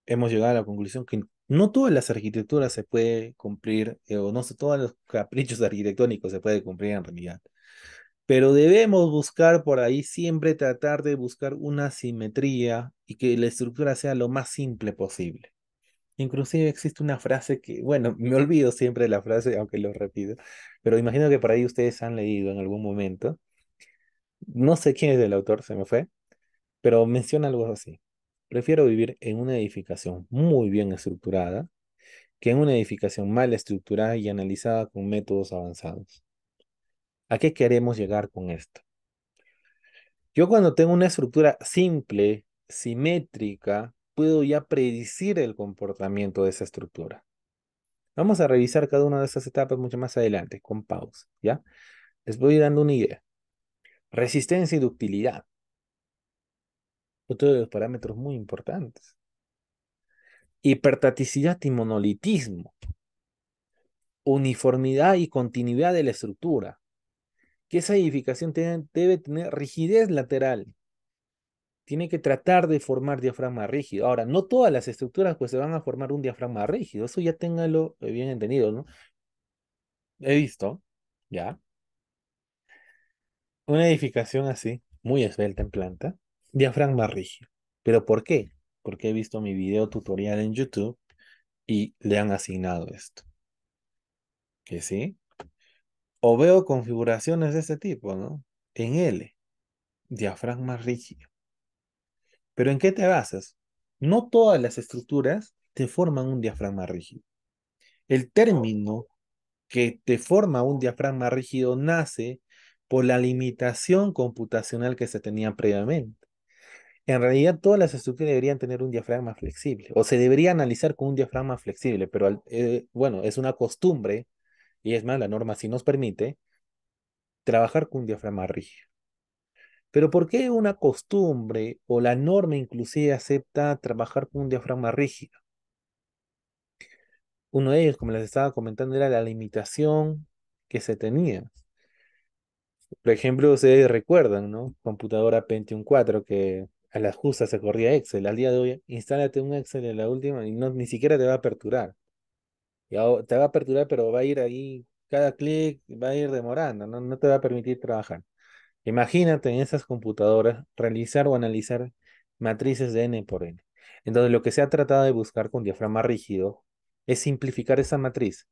Hemos llegado a la conclusión que no todas las arquitecturas se puede cumplir, o no sé, todos los caprichos arquitectónicos se puede cumplir en realidad. Pero debemos buscar por ahí siempre tratar de buscar una simetría y que la estructura sea lo más simple posible. Inclusive existe una frase que, bueno, me olvido siempre de la frase, aunque lo repito, pero imagino que por ahí ustedes han leído en algún momento. No sé quién es el autor, se me fue, pero menciona algo así. Prefiero vivir en una edificación muy bien estructurada que en una edificación mal estructurada y analizada con métodos avanzados. ¿A qué queremos llegar con esto? Yo cuando tengo una estructura simple, simétrica, puedo ya predecir el comportamiento de esa estructura. Vamos a revisar cada una de esas etapas mucho más adelante, con pausa, ¿ya? Les voy dando una idea. Resistencia y ductilidad, otro de los parámetros muy importantes. Hipertaticidad y monolitismo. Uniformidad y continuidad de la estructura. que esa edificación debe tener rigidez lateral. Tiene que tratar de formar diafragma rígido. Ahora, no todas las estructuras pues se van a formar un diafragma rígido. Eso ya téngalo bien entendido, ¿no? He visto, ya, una edificación así, muy esbelta en planta, diafragma rígido. ¿Pero por qué? Porque he visto mi video tutorial en YouTube y le han asignado esto. ¿Que sí? O veo configuraciones de este tipo, ¿no? En L, diafragma rígido. ¿Pero en qué te basas? No todas las estructuras te forman un diafragma rígido. El término que te forma un diafragma rígido nace por la limitación computacional que se tenía previamente. En realidad, todas las estructuras deberían tener un diafragma flexible, o se debería analizar con un diafragma flexible, pero bueno, es una costumbre, y es más, la norma sí nos permite trabajar con un diafragma rígido. Pero ¿por qué una costumbre o la norma inclusive acepta trabajar con un diafragma rígido? Uno de ellos, como les estaba comentando, era la limitación que se tenía. Por ejemplo, ustedes recuerdan, ¿no? Computadora Pentium 4 que a las justas se corría Excel. Al día de hoy, instálate un Excel en la última y no, ni siquiera te va a aperturar. Te va a aperturar, pero va a ir ahí, cada clic va a ir demorando, ¿no? No te va a permitir trabajar. Imagínate en esas computadoras realizar o analizar matrices de n por n. Entonces, lo que se ha tratado de buscar con diafragma rígido es simplificar esa matriz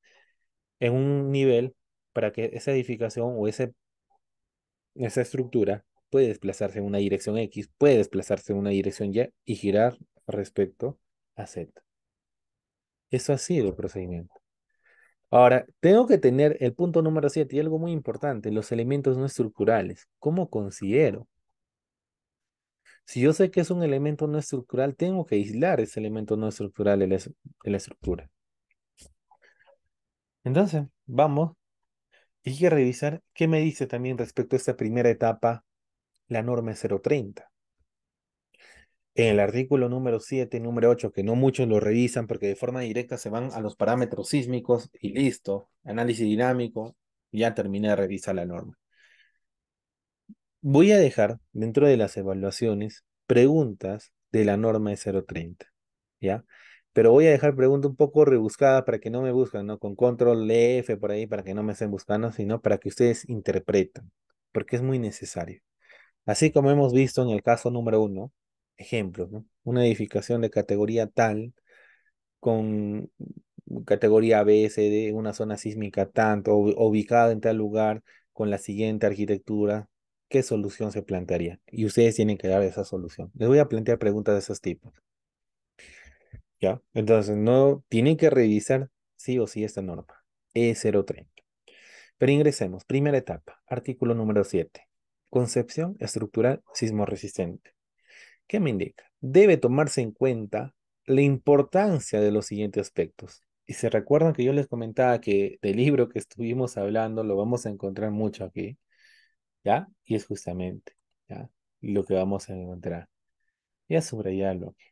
en un nivel para que esa edificación o esa estructura puede desplazarse en una dirección X, puede desplazarse en una dirección Y y girar respecto a Z. Eso ha sido el procedimiento. Ahora, tengo que tener el punto número 7 y algo muy importante, los elementos no estructurales. ¿Cómo considero? Si yo sé que es un elemento no estructural, tengo que aislar ese elemento no estructural de la estructura. Entonces, vamos, y hay que revisar qué me dice también respecto a esta primera etapa la norma 030. En el artículo número 7 y número 8, que no muchos lo revisan porque de forma directa se van a los parámetros sísmicos y listo, análisis dinámico, ya terminé de revisar la norma. Voy a dejar dentro de las evaluaciones preguntas de la norma de 030, ¿ya? Pero voy a dejar preguntas un poco rebuscadas para que no me busquen, ¿no? Con control F por ahí para que no me estén buscando, sino para que ustedes interpreten, porque es muy necesario. Así como hemos visto en el caso número 1, ejemplos, ¿no? Una edificación de categoría tal, con categoría B, C, D, una zona sísmica tanto, ubicada en tal lugar, con la siguiente arquitectura, ¿qué solución se plantearía? Y ustedes tienen que dar esa solución. Les voy a plantear preguntas de esos tipos, ¿ya? Entonces, no tienen que revisar sí o sí esta norma, E030. Pero ingresemos. Primera etapa, artículo número 7. Concepción estructural sismorresistente. ¿Qué me indica? Debe tomarse en cuenta la importancia de los siguientes aspectos. Y se recuerdan que yo les comentaba que del libro que estuvimos hablando lo vamos a encontrar mucho aquí, ¿ya? Y es justamente, ¿ya? Lo que vamos a encontrar. Ya subrayarlo aquí.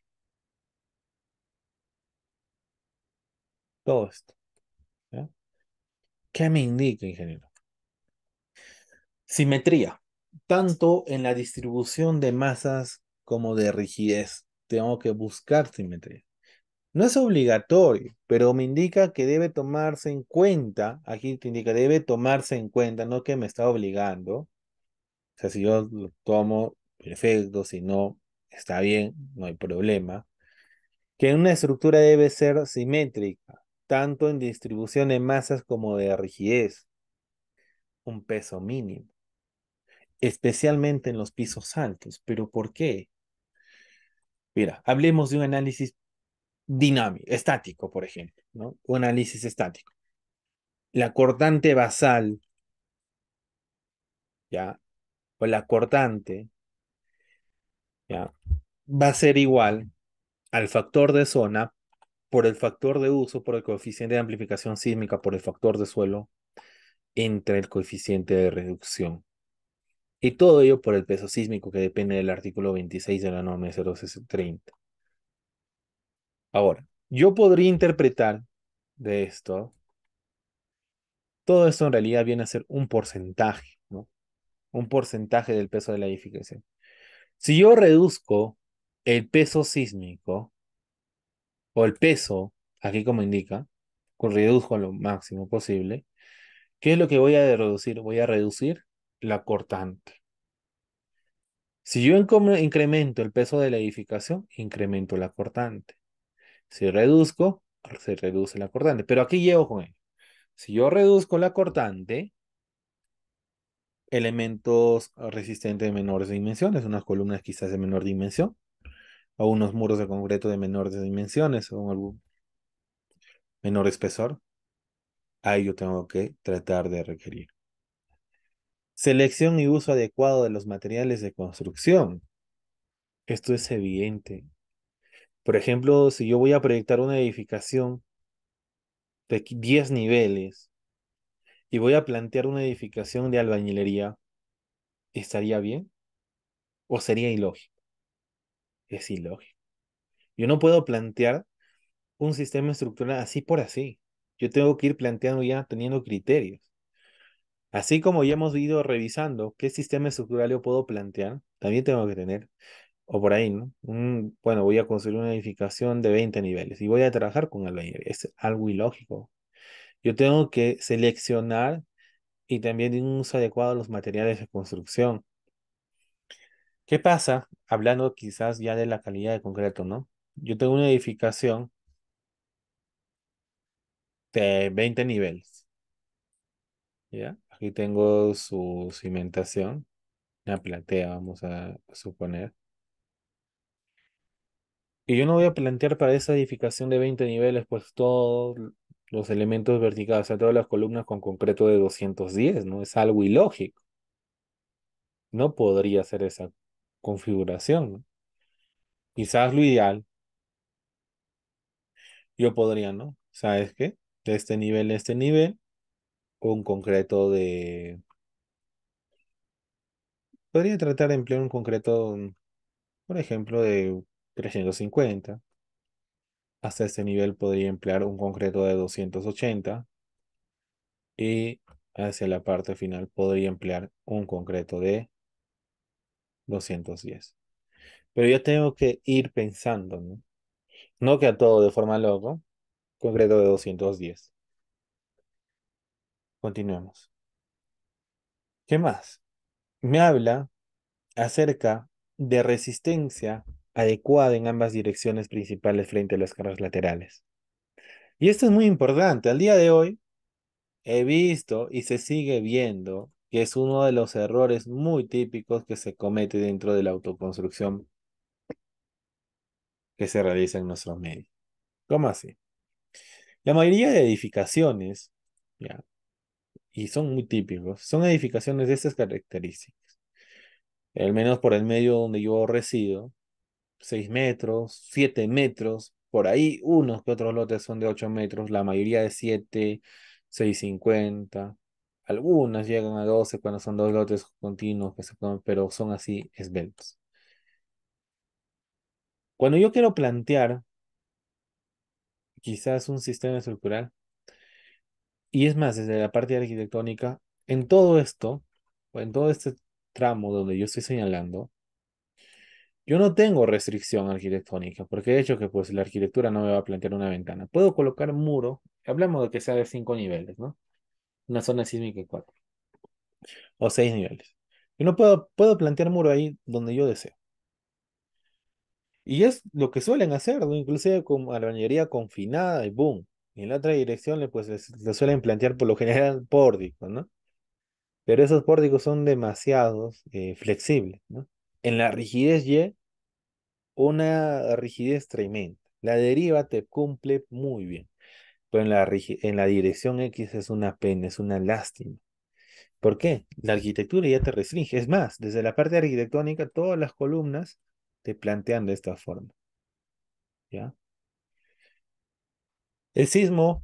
Todo esto, ¿ya? ¿Qué me indica, ingeniero? Simetría, tanto en la distribución de masas como de rigidez. Tengo que buscar simetría. No es obligatorio, pero me indica que debe tomarse en cuenta, aquí te indica, debe tomarse en cuenta, no que me está obligando. O sea, si yo lo tomo, perfecto, si no, está bien, no hay problema. Que una estructura debe ser simétrica, tanto en distribución de masas como de rigidez, un peso mínimo, especialmente en los pisos altos. ¿Pero por qué? Mira, hablemos de un análisis dinámico, estático, por ejemplo, ¿no? Un análisis estático. La cortante basal, ¿ya? O la cortante, ¿ya? Va a ser igual al factor de zona por el factor de uso, por el coeficiente de amplificación sísmica, por el factor de suelo, entre el coeficiente de reducción. Y todo ello por el peso sísmico que depende del artículo 26 de la norma 0630. Ahora, yo podría interpretar de esto, todo esto en realidad viene a ser un porcentaje, ¿no? un porcentaje del peso de la edificación. Si yo reduzco el peso sísmico o el peso, aquí como indica, reduzco lo máximo posible, ¿qué es lo que voy a reducir? Voy a reducir la cortante. Si yo incremento el peso de la edificación, incremento la cortante. Si reduzco, se reduce la cortante. Pero aquí llego con él. Si yo reduzco la cortante, elementos resistentes de menores dimensiones, unas columnas quizás de menor dimensión, o unos muros de concreto de menores dimensiones, o algún menor espesor, ahí yo tengo que tratar de requerir. Selección y uso adecuado de los materiales de construcción. Esto es evidente. Por ejemplo, si yo voy a proyectar una edificación de 10 niveles y voy a plantear una edificación de albañilería, ¿estaría bien? ¿O sería ilógico? Es ilógico. Yo no puedo plantear un sistema estructural así por así. Yo tengo que ir planteando ya teniendo criterios. Así como ya hemos ido revisando qué sistema estructural yo puedo plantear, también tengo que tener, o por ahí, ¿no? Bueno, voy a construir una edificación de 20 niveles y voy a trabajar con albañilería. Es algo ilógico. Yo tengo que seleccionar y también un uso adecuado de los materiales de construcción. ¿Qué pasa? Hablando quizás ya de la calidad de concreto, ¿no? Yo tengo una edificación de 20 niveles, ¿ya? Aquí tengo su cimentación, una platea, vamos a suponer. Y yo no voy a plantear para esa edificación de 20 niveles, pues todos los elementos verticales, o sea, todas las columnas con concreto de 210, ¿no? Es algo ilógico. No podría ser esa configuración, ¿no? Quizás lo ideal, yo podría, ¿no? ¿Sabes qué? De este nivel a este nivel, un concreto de... Podría tratar de emplear un concreto, por ejemplo, de 350. Hasta este nivel podría emplear un concreto de 280 y hacia la parte final podría emplear un concreto de 210. Pero yo tengo que ir pensando, ¿no? No que a todo de forma loco, concreto de 210. Continuemos. ¿Qué más? Me habla acerca de resistencia adecuada en ambas direcciones principales frente a las cargas laterales. Y esto es muy importante. Al día de hoy he visto y se sigue viendo que es uno de los errores muy típicos que se comete dentro de la autoconstrucción que se realiza en nuestros medios. ¿Cómo así? La mayoría de edificaciones, ya, y son muy típicos, son edificaciones de estas características. Al menos por el medio donde yo resido, 6 metros, 7 metros, por ahí unos que otros lotes son de 8 metros, la mayoría de 7, 6,50, algunas llegan a 12 cuando son dos lotes continuos, pero son así esbeltos. Cuando yo quiero plantear quizás un sistema estructural, y es más, desde la parte arquitectónica, en todo esto, o en todo este tramo donde yo estoy señalando, yo no tengo restricción arquitectónica, porque de hecho que pues la arquitectura no me va a plantear una ventana. Puedo colocar un muro, hablamos de que sea de 5 niveles, ¿no? Una zona sísmica de 4 o 6 niveles. Yo no puedo plantear muro ahí donde yo deseo. Y es lo que suelen hacer, ¿no? Inclusive con albañilería confinada y boom. Y en la otra dirección le suelen plantear por lo general pórticos, ¿no? Pero esos pórticos son demasiados flexibles, ¿no? En la rigidez Y, una rigidez tremenda. La deriva te cumple muy bien, pero en la dirección X es una pena, es una lástima. ¿Por qué? La arquitectura ya te restringe. Es más, desde la parte arquitectónica, todas las columnas te plantean de esta forma, ¿ya? El sismo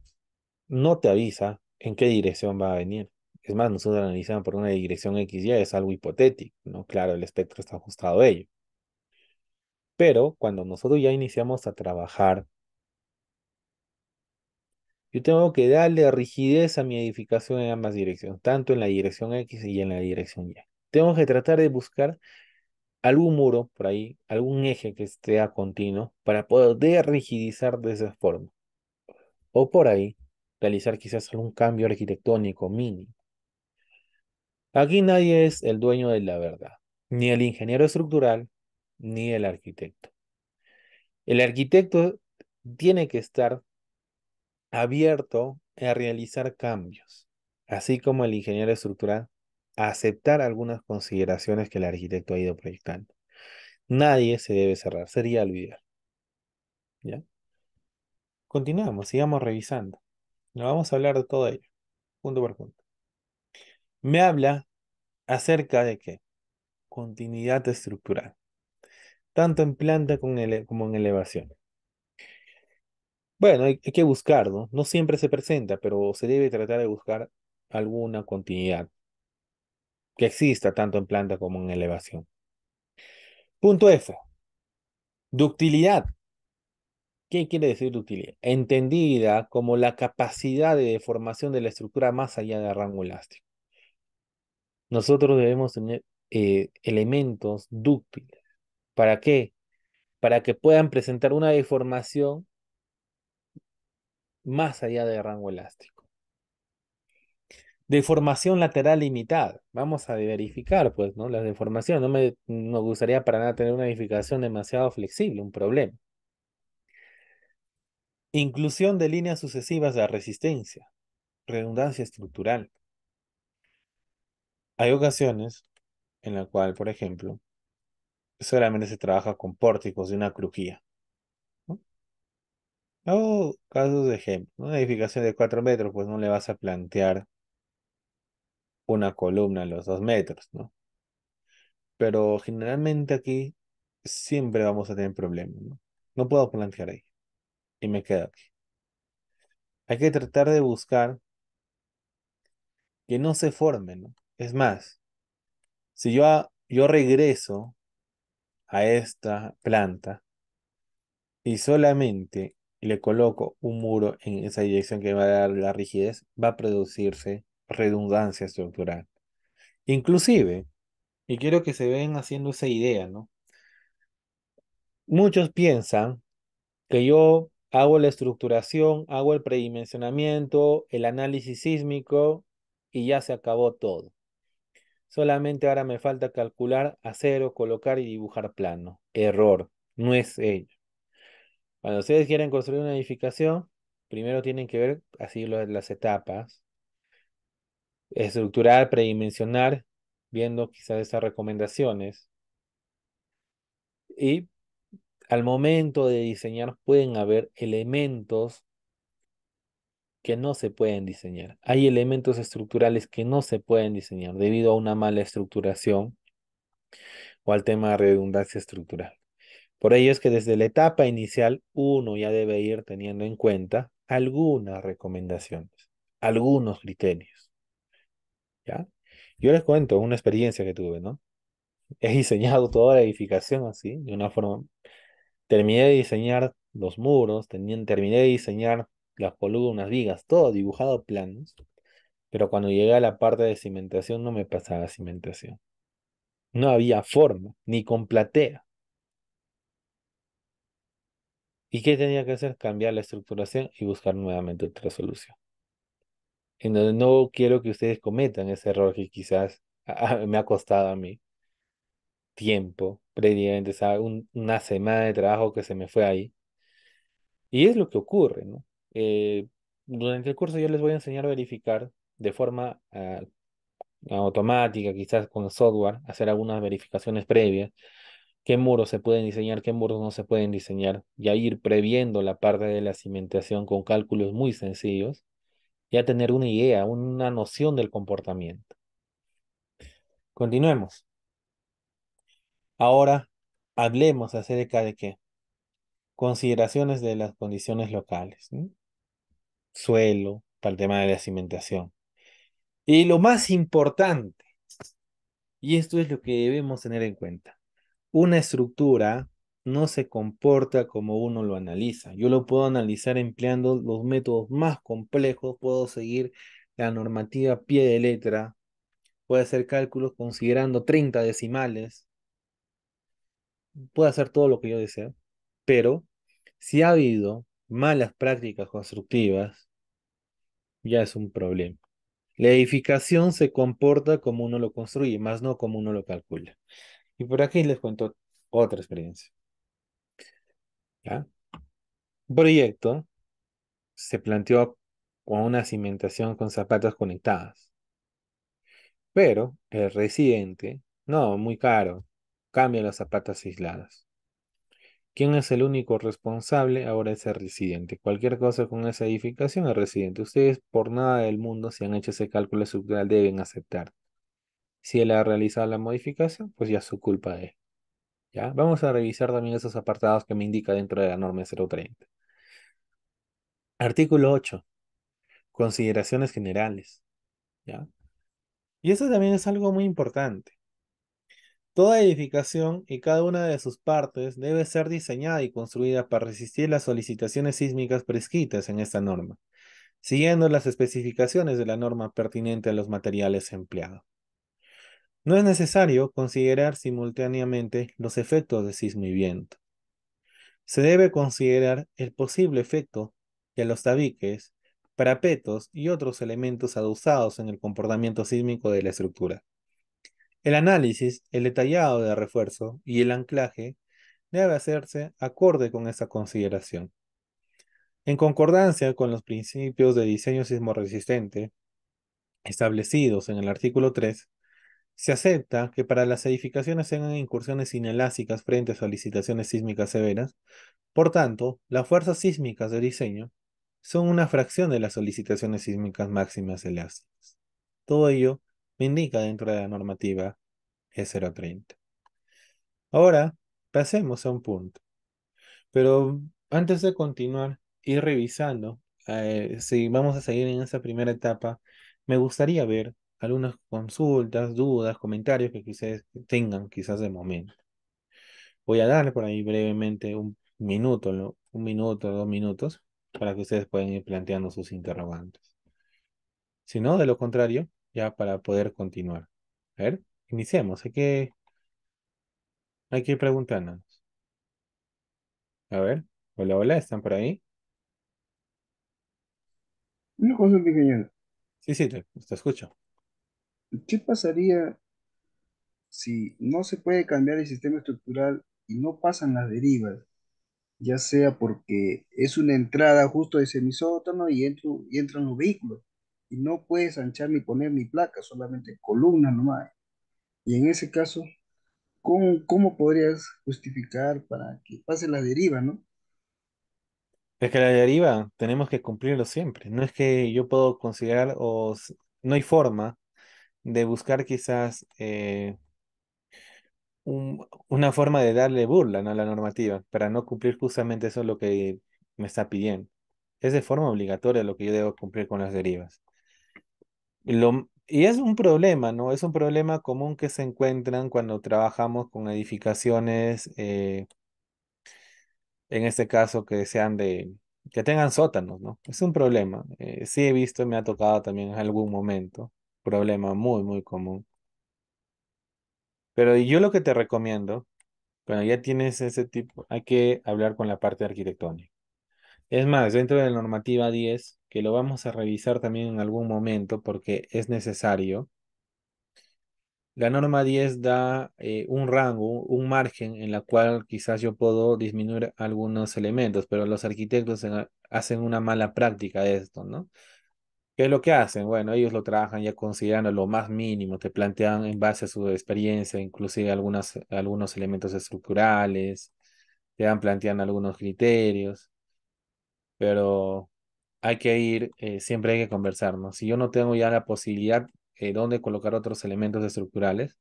no te avisa en qué dirección va a venir. Es más, nosotros analizamos por una dirección XY, es algo hipotético, ¿no? Claro, el espectro está ajustado a ello. Pero cuando nosotros ya iniciamos a trabajar, yo tengo que darle rigidez a mi edificación en ambas direcciones, tanto en la dirección X y en la dirección Y. Tengo que tratar de buscar algún muro por ahí, algún eje que esté a continuo para poder rigidizar de esa forma. O por ahí, realizar quizás algún cambio arquitectónico mínimo. Aquí nadie es el dueño de la verdad, ni el ingeniero estructural, ni el arquitecto. El arquitecto tiene que estar abierto a realizar cambios, así como el ingeniero estructural a aceptar algunas consideraciones que el arquitecto ha ido proyectando. Nadie se debe cerrar, sería olvidar, ¿ya? Continuamos, sigamos revisando. No vamos a hablar de todo ello, punto por punto. Me habla acerca de qué? Continuidad estructural, tanto en planta como en elevación. Bueno, hay que buscar, ¿no? No siempre se presenta, pero se debe tratar de buscar alguna continuidad que exista tanto en planta como en elevación. Punto F. Ductilidad. ¿Qué quiere decir ductilidad? Entendida como la capacidad de deformación de la estructura más allá del rango elástico. Nosotros debemos tener elementos dúctiles. ¿Para qué? Para que puedan presentar una deformación más allá del rango elástico. Deformación lateral limitada. Vamos a verificar, pues, ¿no? La deformación. No me gustaría para nada tener una edificación demasiado flexible, un problema. Inclusión de líneas sucesivas de resistencia. Redundancia estructural. Hay ocasiones en la cual, por ejemplo, solamente se trabaja con pórticos de una crujía, ¿no? O casos de ejemplo, ¿no? Una edificación de 4 metros, pues no le vas a plantear una columna a los 2 metros, ¿no? Pero generalmente aquí siempre vamos a tener problemas, ¿no? No puedo plantear ahí y me quedo aquí. Hay que tratar de buscar que no se formen, ¿no? Es más, si yo regreso a esta planta y solamente le coloco un muro en esa dirección que va a dar la rigidez, va a producirse redundancia estructural. Inclusive, y quiero que se ven haciendo esa idea, ¿no? Muchos piensan que yo hago la estructuración, hago el predimensionamiento, el análisis sísmico y ya se acabó todo. Solamente ahora me falta calcular, acero, colocar y dibujar plano. Error, no es ello. Cuando ustedes quieren construir una edificación, primero tienen que ver así las etapas, estructurar, predimensionar, viendo quizás estas recomendaciones. Y al momento de diseñar pueden haber elementos que no se pueden diseñar. Hay elementos estructurales que no se pueden diseñar debido a una mala estructuración o al tema de redundancia estructural. Por ello es que desde la etapa inicial uno ya debe ir teniendo en cuenta algunas recomendaciones, algunos criterios, ¿ya? Yo les cuento una experiencia que tuve, ¿no? He diseñado toda la edificación así, de una forma. Terminé de diseñar los muros, terminé de diseñar las columnas, vigas, todo dibujado planos, pero cuando llegué a la parte de cimentación no me pasaba cimentación. No había forma, ni con platea. ¿Y qué tenía que hacer? Cambiar la estructuración y buscar nuevamente otra solución. En donde no quiero que ustedes cometan ese error que quizás me ha costado a mí tiempo, previamente, ¿sabe? Una semana de trabajo que se me fue ahí. Y es lo que ocurre, ¿no? Durante el curso yo les voy a enseñar a verificar de forma automática, quizás con software, hacer algunas verificaciones previas, qué muros se pueden diseñar, qué muros no se pueden diseñar, y a ir previendo la parte de la cimentación con cálculos muy sencillos, ya tener una idea, una noción del comportamiento. Continuemos. Ahora hablemos acerca de qué. Consideraciones de las condiciones locales, ¿no? Suelo, para el tema de la cimentación. Y lo más importante, y esto es lo que debemos tener en cuenta, una estructura no se comporta como uno lo analiza. Yo lo puedo analizar empleando los métodos más complejos, puedo seguir la normativa a pie de letra, puede hacer cálculos considerando 30 decimales, puede hacer todo lo que yo deseo, pero si ha habido malas prácticas constructivas, ya es un problema. La edificación se comporta como uno lo construye, más no como uno lo calcula. Y por aquí les cuento otra experiencia. ¿Ya? Un proyecto se planteó con una cimentación con zapatas conectadas, pero el residente, no, muy caro, cambia las zapatas aisladas. ¿Quién es el único responsable? Ahora es el residente. Cualquier cosa con esa edificación, el residente. Ustedes por nada del mundo, si han hecho ese cálculo estructural, deben aceptar. Si él ha realizado la modificación, pues ya es su culpa de él. ¿Ya? Vamos a revisar también esos apartados que me indica dentro de la norma 030. Artículo 8. Consideraciones generales. ¿Ya? Y eso también es algo muy importante. Toda edificación y cada una de sus partes debe ser diseñada y construida para resistir las solicitaciones sísmicas prescritas en esta norma, siguiendo las especificaciones de la norma pertinente a los materiales empleados. No es necesario considerar simultáneamente los efectos de sismo y viento. Se debe considerar el posible efecto de los tabiques, parapetos y otros elementos adosados en el comportamiento sísmico de la estructura. El análisis, el detallado de refuerzo y el anclaje debe hacerse acorde con esta consideración. En concordancia con los principios de diseño sismorresistente establecidos en el artículo 3, se acepta que para las edificaciones tengan incursiones inelásticas frente a solicitaciones sísmicas severas. Por tanto, las fuerzas sísmicas de diseño son una fracción de las solicitaciones sísmicas máximas elásticas. Todo ello me indica dentro de la normativa E030. Ahora, pasemos a un punto. Pero antes de continuar, ir revisando, si vamos a seguir en esa primera etapa, me gustaría ver algunas consultas, dudas, comentarios que quizás tengan quizás de momento. Voy a darle por ahí brevemente un minuto, ¿no? Un minuto, 2 minutos, para que ustedes puedan ir planteando sus interrogantes. Si no, de lo contrario, ya para poder continuar. A ver, iniciemos. Hay que ir preguntándonos. A ver, hola, hola, ¿están por ahí? Una consulta, ingeniero. Sí, sí, te escucho. ¿Qué pasaría si no se puede cambiar el sistema estructural y no pasan las derivas? Ya sea porque es una entrada justo de semisótano y entran los vehículos. Y no puedes anchar ni poner ni placas, solamente columnas nomás. Y en ese caso, ¿cómo podrías justificar para que pase la deriva, no? Es que la deriva tenemos que cumplirlo siempre. No es que yo puedo considerar no hay forma de buscar quizás una forma de darle burla, ¿no? A la normativa para no cumplir justamente eso lo que me está pidiendo. Es de forma obligatoria lo que yo debo cumplir con las derivas. Y es un problema, ¿no? Es un problema común que se encuentran cuando trabajamos con edificaciones, en este caso que tengan sótanos, ¿no? Es un problema. Sí he visto, me ha tocado también en algún momento. Problema muy, muy común. Pero yo lo que te recomiendo, bueno, ya tienes ese tipo, hay que hablar con la parte arquitectónica. Es más, dentro de la normativa 10, que lo vamos a revisar también en algún momento porque es necesario. La norma 10 da un rango, un margen en la cual quizás yo puedo disminuir algunos elementos, pero los arquitectos hacen una mala práctica de esto, ¿no? ¿Qué es lo que hacen? Bueno, ellos lo trabajan ya considerando lo más mínimo, te plantean en base a su experiencia, inclusive algunos elementos estructurales, te van planteando algunos criterios, pero hay que ir, siempre hay que conversar, ¿no? Si yo no tengo ya la posibilidad dónde colocar otros elementos estructurales,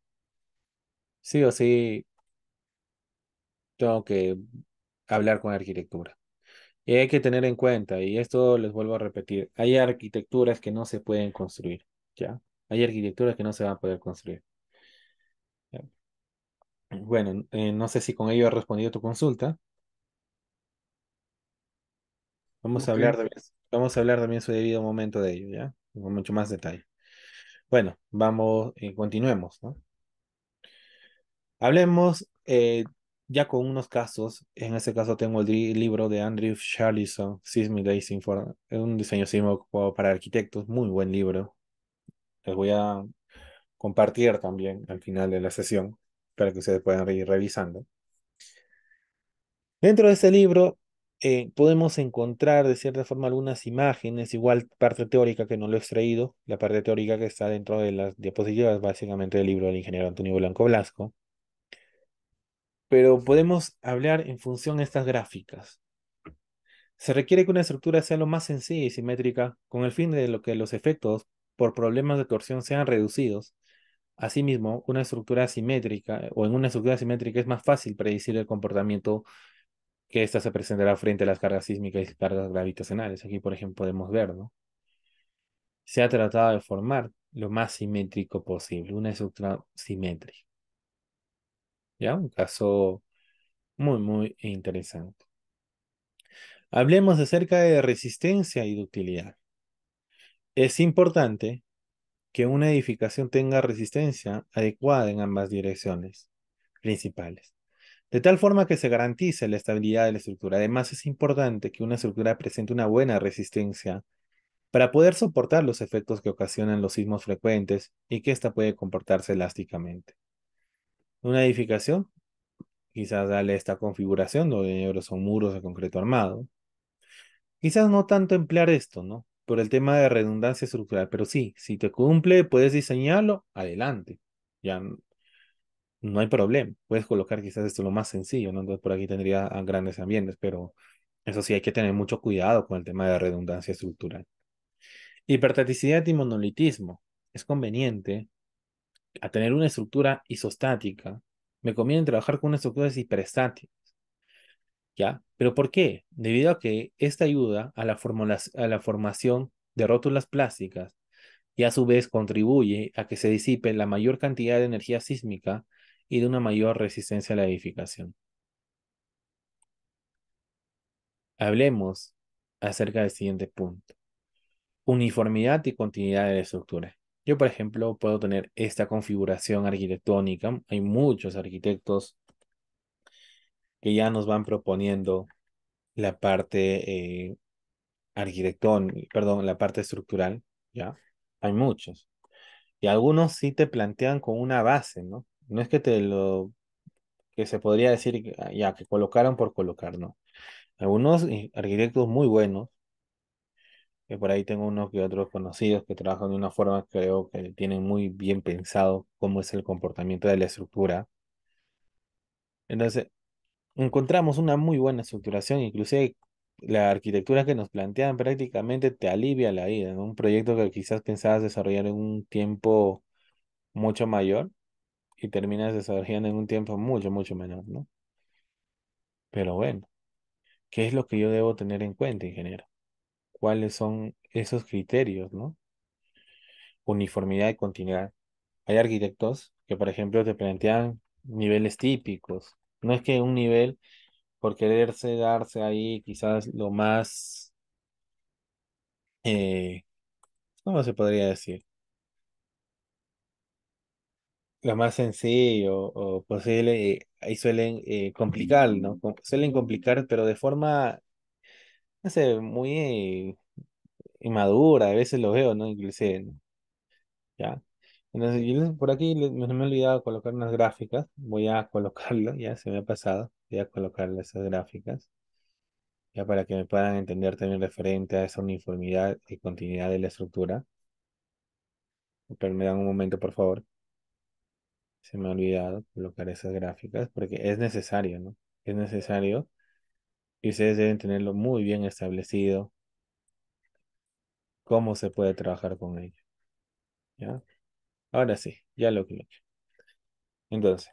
sí o sí tengo que hablar con arquitectura. Y hay que tener en cuenta, y esto les vuelvo a repetir, hay arquitecturas que no se pueden construir, ¿ya? Hay arquitecturas que no se van a poder construir. ¿Ya? Bueno, no sé si con ello he respondido tu consulta. Ok. Vamos a hablar también su debido momento de ello, ¿ya? Con mucho más detalle. Bueno, vamos, continuemos, ¿no? Hablemos ya con unos casos. En este caso tengo el libro de Andrew Charlison, Seismic Dating for, un diseño sísmico para arquitectos, muy buen libro. Les voy a compartir también al final de la sesión para que ustedes puedan ir revisando. Dentro de este libro podemos encontrar de cierta forma algunas imágenes, igual parte teórica que no lo he extraído, la parte teórica que está dentro de las diapositivas básicamente del libro del ingeniero Antonio Blanco Blasco, pero podemos hablar en función de estas gráficas. Se requiere que una estructura sea lo más sencilla y simétrica con el fin de que los efectos por problemas de torsión sean reducidos. Asimismo, una estructura simétrica o en una estructura simétrica es más fácil predecir el comportamiento que ésta se presentará frente a las cargas sísmicas y cargas gravitacionales. Aquí, por ejemplo, podemos ver, ¿no? Se ha tratado de formar lo más simétrico posible, una estructura simétrica. ¿Ya? Un caso muy, muy interesante. Hablemos acerca de resistencia y ductilidad. Es importante que una edificación tenga resistencia adecuada en ambas direcciones principales, de tal forma que se garantice la estabilidad de la estructura. Además, es importante que una estructura presente una buena resistencia para poder soportar los efectos que ocasionan los sismos frecuentes y que ésta puede comportarse elásticamente. Una edificación, quizás darle esta configuración donde son muros de concreto armado. Quizás no tanto emplear esto, ¿no? Por el tema de redundancia estructural, pero sí, si te cumple, puedes diseñarlo, adelante. Ya no hay problema. Puedes colocar quizás esto lo más sencillo, ¿no? Entonces por aquí tendría grandes ambientes, pero eso sí hay que tener mucho cuidado con el tema de redundancia estructural. Hiperstaticidad y monolitismo. Es conveniente a tener una estructura isostática. Me conviene trabajar con una estructura hiperestática, ¿ya? ¿Pero por qué? Debido a que esta ayuda a a la formación de rótulas plásticas y a su vez contribuye a que se disipe la mayor cantidad de energía sísmica y de una mayor resistencia a la edificación. Hablemos acerca del siguiente punto. Uniformidad y continuidad de la estructura. Yo, por ejemplo, puedo tener esta configuración arquitectónica. Hay muchos arquitectos que ya nos van proponiendo la parte perdón, la parte estructural, ¿ya? Hay muchos. Y algunos sí te plantean con una base, ¿no? No es que que se podría decir que, ya, que colocaron por colocar, ¿no? Algunos arquitectos muy buenos, que por ahí tengo unos que otros conocidos que trabajan de una forma, creo que tienen muy bien pensado cómo es el comportamiento de la estructura. Entonces, encontramos una muy buena estructuración, inclusive la arquitectura que nos plantean prácticamente te alivia la vida, ¿no? Un proyecto que quizás pensabas desarrollar en un tiempo mucho mayor y terminas desarrollando en un tiempo mucho, mucho menor, ¿no? Pero bueno, ¿qué es lo que yo debo tener en cuenta, ingeniero? ¿Cuáles son esos criterios, ¿no? Uniformidad y continuidad. Hay arquitectos que, por ejemplo, te plantean niveles típicos. No es que un nivel, por quererse darse ahí quizás lo más, eh, ¿cómo se podría decir? Lo más sencillo o posible, ahí suelen complicar, ¿no? Suelen complicar, pero de forma, no sé, muy inmadura, a veces lo veo, ¿no? Inclusive, ¿no? ¿Ya? Entonces, por aquí me he olvidado colocar unas gráficas, voy a colocarlo, ya se me ha pasado, voy a colocarle esas gráficas, ya para que me puedan entender también referente a esa uniformidad y continuidad de la estructura. Pero me dan un momento, por favor. Se me ha olvidado colocar esas gráficas porque es necesario, ¿no? Es necesario y ustedes deben tenerlo muy bien establecido cómo se puede trabajar con ello, ¿ya? Ahora sí, ya lo coloqué. Entonces,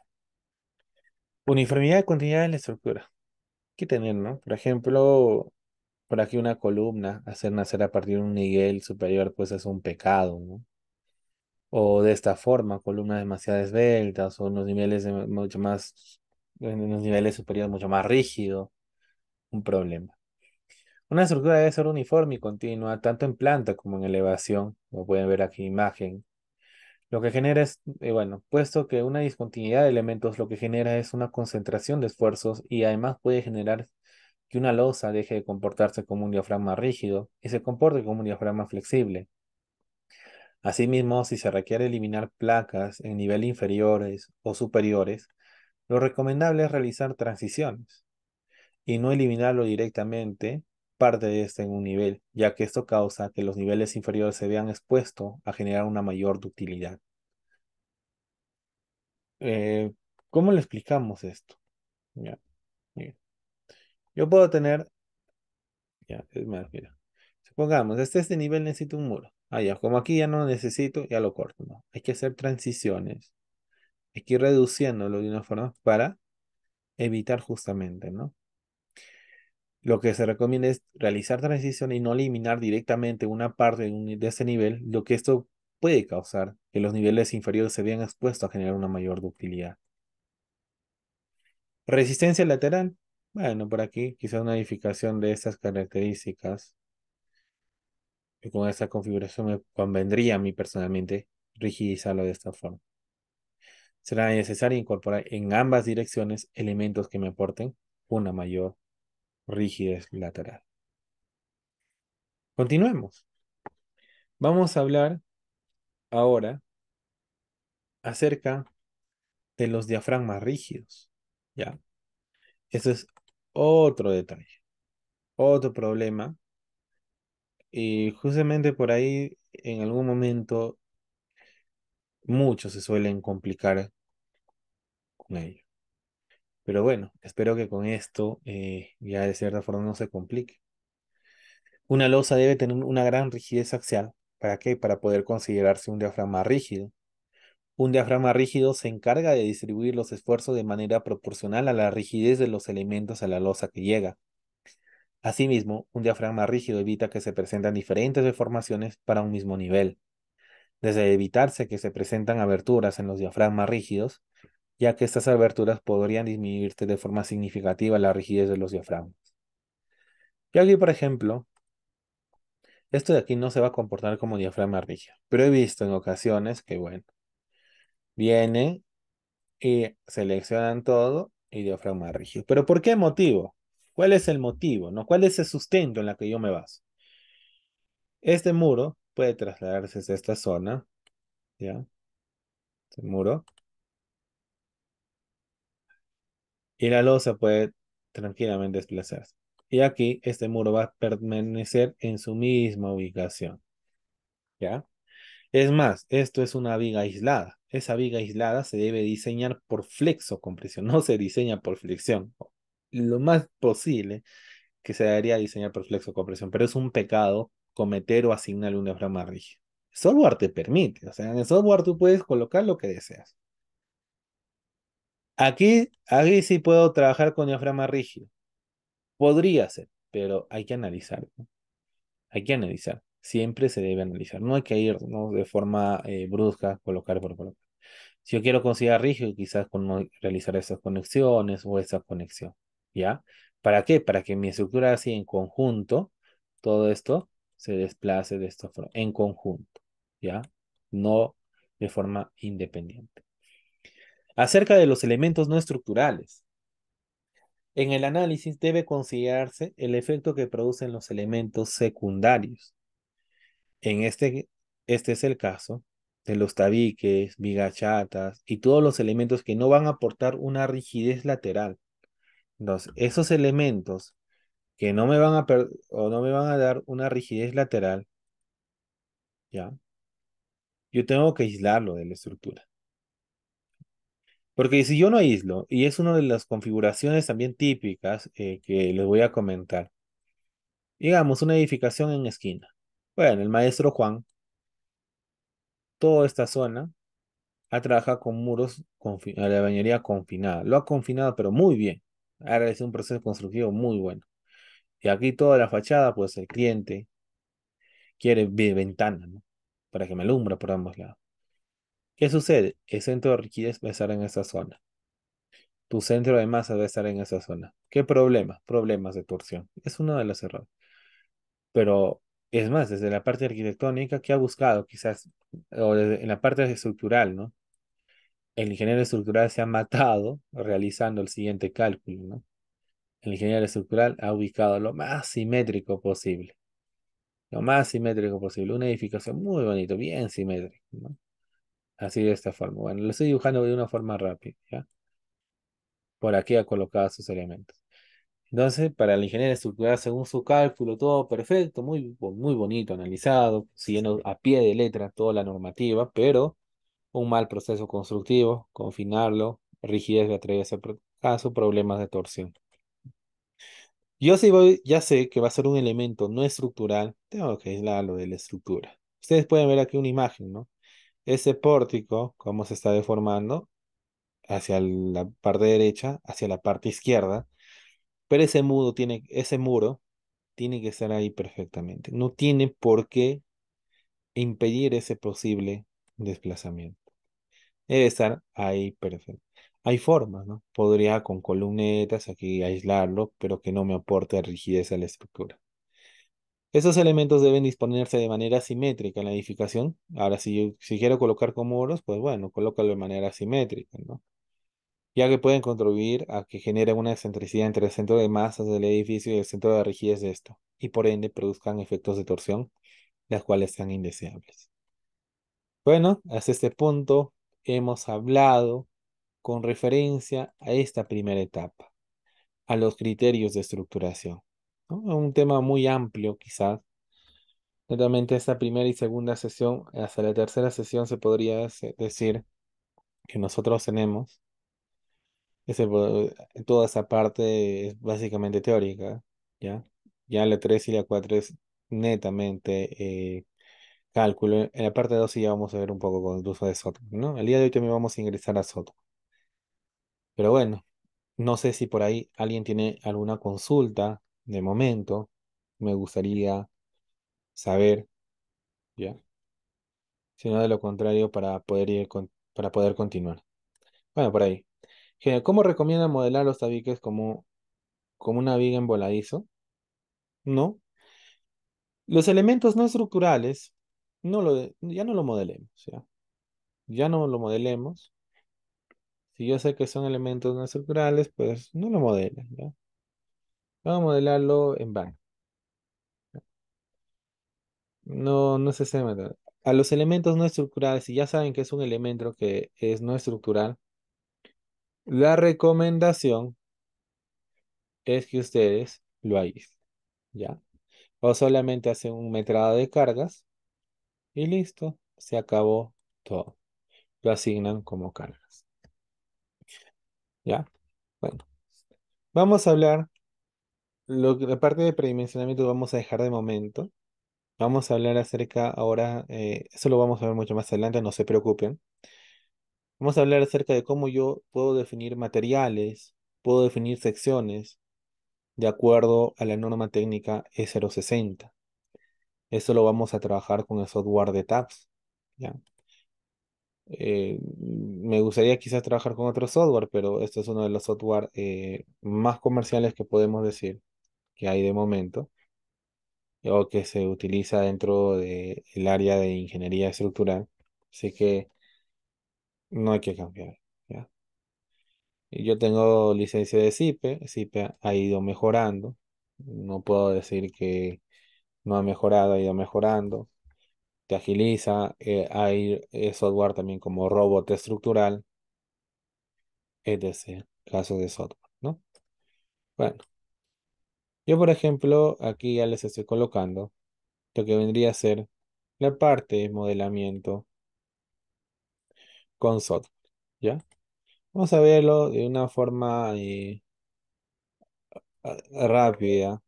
uniformidad y continuidad de la estructura. Que tener, ¿no? Por ejemplo, por aquí una columna, hacer nacer a partir de un nivel superior, pues es un pecado, ¿no? O de esta forma, columnas demasiado esbeltas o unos niveles mucho más, en unos niveles superiores mucho más rígido, un problema. Una estructura debe ser uniforme y continua, tanto en planta como en elevación, como pueden ver aquí en imagen. Lo que genera es, bueno, puesto que una discontinuidad de elementos lo que genera es una concentración de esfuerzos y además puede generar que una losa deje de comportarse como un diafragma rígido y se comporte como un diafragma flexible. Asimismo, si se requiere eliminar placas en nivel inferiores o superiores, lo recomendable es realizar transiciones y no eliminarlo directamente parte de este en un nivel, ya que esto causa que los niveles inferiores se vean expuestos a generar una mayor ductilidad. Eh, ¿Cómo le explicamos esto? Ya, mira. Yo puedo tener, ya, es más, mira. Supongamos, este nivel necesito un muro. Ah, ya, como aquí ya no lo necesito, ya lo corto, ¿no? Hay que hacer transiciones. Hay que ir reduciéndolo de una forma para evitar justamente, ¿no? Lo que se recomienda es realizar transición y no eliminar directamente una parte de ese nivel, lo que esto puede causar que los niveles inferiores se vean expuestos a generar una mayor ductilidad. Resistencia lateral. Bueno, por aquí quizás una edificación de estas características y con esta configuración me convendría a mí personalmente rigidizarlo de esta forma. Será necesario incorporar en ambas direcciones elementos que me aporten una mayor rigidez lateral. Continuemos. Vamos a hablar ahora acerca de los diafragmas rígidos. ¿Ya? Eso es otro detalle, otro problema. Y justamente por ahí, en algún momento, muchos se suelen complicar con ello. Pero bueno, espero que con esto ya de cierta forma no se complique. Una losa debe tener una gran rigidez axial. ¿Para qué? Para poder considerarse un diafragma rígido. Un diafragma rígido se encarga de distribuir los esfuerzos de manera proporcional a la rigidez de los elementos a la losa que llega. Asimismo, un diafragma rígido evita que se presenten diferentes deformaciones para un mismo nivel, desde evitarse que se presentan aberturas en los diafragmas rígidos, ya que estas aberturas podrían disminuirte de forma significativa la rigidez de los diafragmas. Y aquí, por ejemplo, esto de aquí no se va a comportar como diafragma rígido, pero he visto en ocasiones que, bueno, vienen y seleccionan todo y diafragma rígido. ¿Pero por qué motivo? ¿Cuál es el motivo? ¿No? ¿Cuál es el sustento en la que yo me baso? Este muro puede trasladarse desde esta zona, ¿ya? Este muro. Y la losa puede tranquilamente desplazarse. Y aquí este muro va a permanecer en su misma ubicación, ¿ya? Es más, esto es una viga aislada. Esa viga aislada se debe diseñar por flexo-compresión, no se diseña por flexión. Lo más posible que se debería diseñar por flexo-compresión, pero es un pecado cometer o asignarle un diafragma rígido. El software te permite, o sea, en el software tú puedes colocar lo que deseas. Aquí sí puedo trabajar con diafragma rígido. Podría ser, pero hay que analizar, ¿no? Hay que analizar. Siempre se debe analizar. No hay que ir, ¿no?, de forma brusca, colocar por colocar. Si yo quiero considerar rígido, quizás con no realizar esas conexiones o esa conexión. ¿Ya? ¿Para qué? Para que mi estructura así en conjunto, todo esto se desplace de esta forma, en conjunto. ¿Ya? No de forma independiente. Acerca de los elementos no estructurales. En el análisis debe considerarse el efecto que producen los elementos secundarios. En este es el caso de los tabiques, vigachatas y todos los elementos que no van a aportar una rigidez lateral. Entonces, esos elementos que no me van a o no me van a dar una rigidez lateral, ¿ya? Yo tengo que aislarlo de la estructura. Porque si yo no aíslo, y es una de las configuraciones también típicas que les voy a comentar, digamos, una edificación en esquina. Bueno, el maestro Juan, toda esta zona, ha trabajado con muros, a la bañería confinada. Lo ha confinado, pero muy bien. Ha realizado un proceso constructivo muy bueno. Y aquí toda la fachada, pues el cliente quiere ventana, ¿no? Para que me alumbra por ambos lados. ¿Qué sucede? El centro de rigidez va a estar en esa zona. Tu centro de masa va a estar en esa zona. ¿Qué problema? Problemas de torsión. Es uno de los errores. Pero Es más, desde la parte arquitectónica, ¿qué ha buscado? Quizás, en la parte estructural, ¿no? El ingeniero estructural se ha matado realizando el siguiente cálculo, ¿no? El ingeniero estructural ha ubicado lo más simétrico posible. Lo más simétrico posible. Una edificación muy bonito, bien simétrica, ¿no? Así de esta forma. Bueno, lo estoy dibujando de una forma rápida, ¿ya? Por aquí ha colocado sus elementos. Entonces, para el ingeniero estructural, según su cálculo, todo perfecto, muy bonito, analizado, siguiendo a pie de letra toda la normativa, pero un mal proceso constructivo, confinarlo, rigidez de atreverse caso, problemas de torsión. Yo sí voy, ya sé que va a ser un elemento no estructural, tengo que aislarlo de la estructura. Ustedes pueden ver aquí una imagen, ¿no? Ese pórtico, cómo se está deformando hacia la parte derecha, hacia la parte izquierda, pero ese muro tiene que estar ahí perfectamente. No tiene por qué impedir ese posible desplazamiento. Debe estar ahí perfecto. Hay formas, ¿no? Podría con columnetas aquí aislarlo, pero que no me aporte rigidez a la estructura. Esos elementos deben disponerse de manera simétrica en la edificación. Ahora, si quiero colocar con muros, pues bueno, colócalo de manera simétrica, ¿no? Ya que pueden contribuir a que genere una excentricidad entre el centro de masas del edificio y el centro de rigidez de esto, y por ende produzcan efectos de torsión, las cuales sean indeseables. Bueno, hasta este punto hemos hablado con referencia a esta primera etapa, a los criterios de estructuración, ¿no? Un tema muy amplio quizás. Netamente esta primera y segunda sesión, hasta la tercera sesión se podría decir que nosotros tenemos toda esa parte es básicamente teórica, ¿ya? Ya la 3 y la 4 es netamente cálculo. En la parte 2 sí ya vamos a ver un poco con el uso de software, ¿no? El día de hoy también vamos a ingresar a software. Pero bueno, no sé si por ahí alguien tiene alguna consulta de momento. Me gustaría saber, ¿ya? Si no, de lo contrario, para poder continuar. Bueno, por ahí. ¿Cómo recomienda modelar los tabiques como una viga en voladizo? No. Los elementos no estructurales, ya no lo modelemos, ¿ya? Ya no lo modelemos. Si yo sé que son elementos no estructurales, pues no lo modelen, ¿ya? Vamos a modelarlo en vano. No se se meta. A los elementos no estructurales, si ya saben que es un elemento que es no estructural, la recomendación es que ustedes lo aíslen, ¿ya? O solamente hacen un metrado de cargas y listo, se acabó todo. Lo asignan como cargas, ¿ya? Bueno, vamos a hablar, la parte de predimensionamiento vamos a dejar de momento. Vamos a hablar acerca ahora, eso lo vamos a ver mucho más adelante, no se preocupen. Vamos a hablar acerca de cómo yo puedo definir materiales, puedo definir secciones de acuerdo a la norma técnica E060. Esto lo vamos a trabajar con el software de tabs, ¿ya? Me gustaría quizás trabajar con otro software, pero este es uno de los software más comerciales que podemos decir que hay de momento o que se utiliza dentro del área de ingeniería estructural. Así que no hay que cambiar, ¿ya? Y yo tengo licencia de SIPE, SIPE ha ido mejorando. No puedo decir que no ha mejorado, ha ido mejorando. Te agiliza, hay software también como robot estructural, etc. Casos de software, ¿no? Bueno, yo por ejemplo, aquí ya les estoy colocando lo que vendría a ser la parte de modelamiento con software, ¿ya? Vamos a verlo de una forma rápida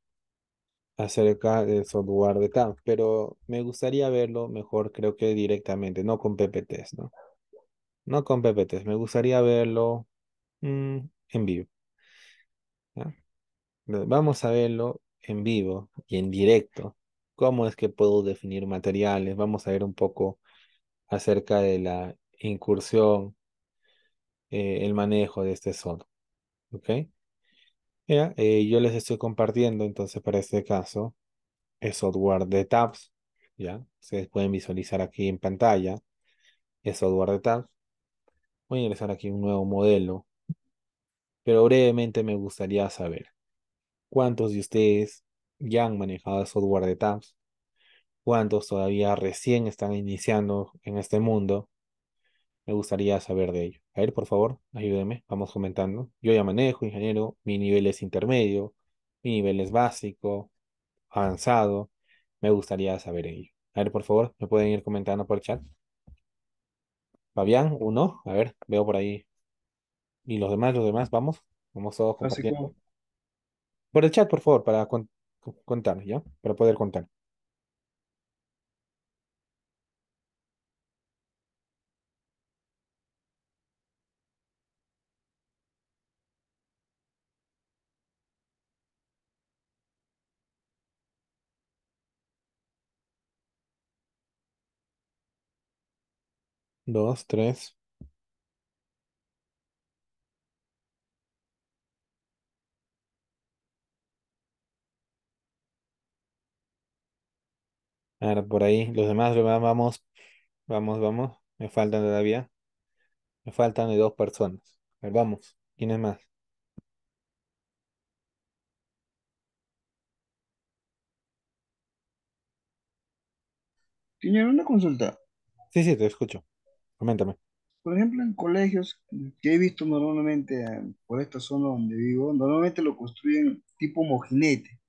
acerca del software de CAM, pero me gustaría verlo mejor, creo que directamente, no con PPTs, ¿no? No con PPTs, me gustaría verlo en vivo, ¿ya? Vamos a verlo en vivo y en directo. ¿Cómo es que puedo definir materiales? Vamos a ver un poco acerca de la incursión, el manejo de este software, ¿ok? Ya, yo les estoy compartiendo entonces para este caso. el software de tabs, ¿ya? Ustedes pueden visualizar aquí en pantalla el software de tabs. Voy a ingresar aquí un nuevo modelo, pero brevemente me gustaría saber cuántos de ustedes ya han manejado el software de tabs, cuántos todavía recién están iniciando en este mundo. Me gustaría saber de ello. A ver, por favor, ayúdeme, vamos comentando. Yo ya manejo, ingeniero, mi nivel es intermedio, mi nivel es básico, avanzado. Me gustaría saber ello. A ver, por favor, me pueden ir comentando por chat. Fabián, uno, a ver, veo por ahí. Y los demás, vamos, vamos todos compartiendo. Básico. Por el chat, por favor, para contar, ¿ya? Para poder contar. Dos, tres. A ver, por ahí, los demás, vamos, vamos, vamos. Me faltan todavía. Me faltan de dos personas. A ver, vamos. ¿Quién es más? Tiene una consulta. Sí, sí, te escucho. Coméntame. Por ejemplo, en colegios que he visto normalmente por esta zona donde vivo, normalmente lo construyen tipo mojinete.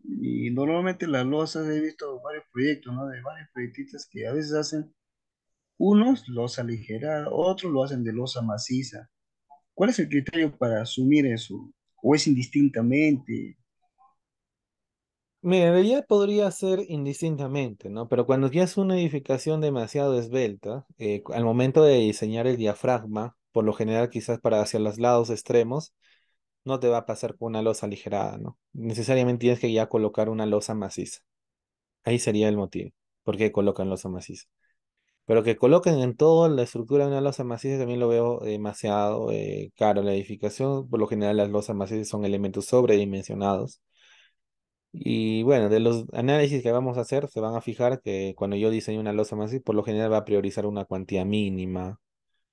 Y normalmente las losas he visto varios proyectos, ¿no? De varios proyectistas que a veces hacen unos losa ligera, otros lo hacen de losa maciza. ¿Cuál es el criterio para asumir eso? ¿O es indistintamente? Mira, ya podría ser indistintamente, ¿no? Pero cuando ya es una edificación demasiado esbelta, al momento de diseñar el diafragma, por lo general quizás para hacia los lados extremos, no te va a pasar con una losa aligerada, ¿no? Necesariamente tienes que ya colocar una losa maciza. Ahí sería el motivo. ¿Por qué colocan losa maciza? Pero que coloquen en toda la estructura una losa maciza también lo veo demasiado caro. La edificación, por lo general, las losas macizas son elementos sobredimensionados. Y bueno, de los análisis que vamos a hacer, se van a fijar que cuando yo diseño una losa maciza, por lo general va a priorizar una cuantía mínima.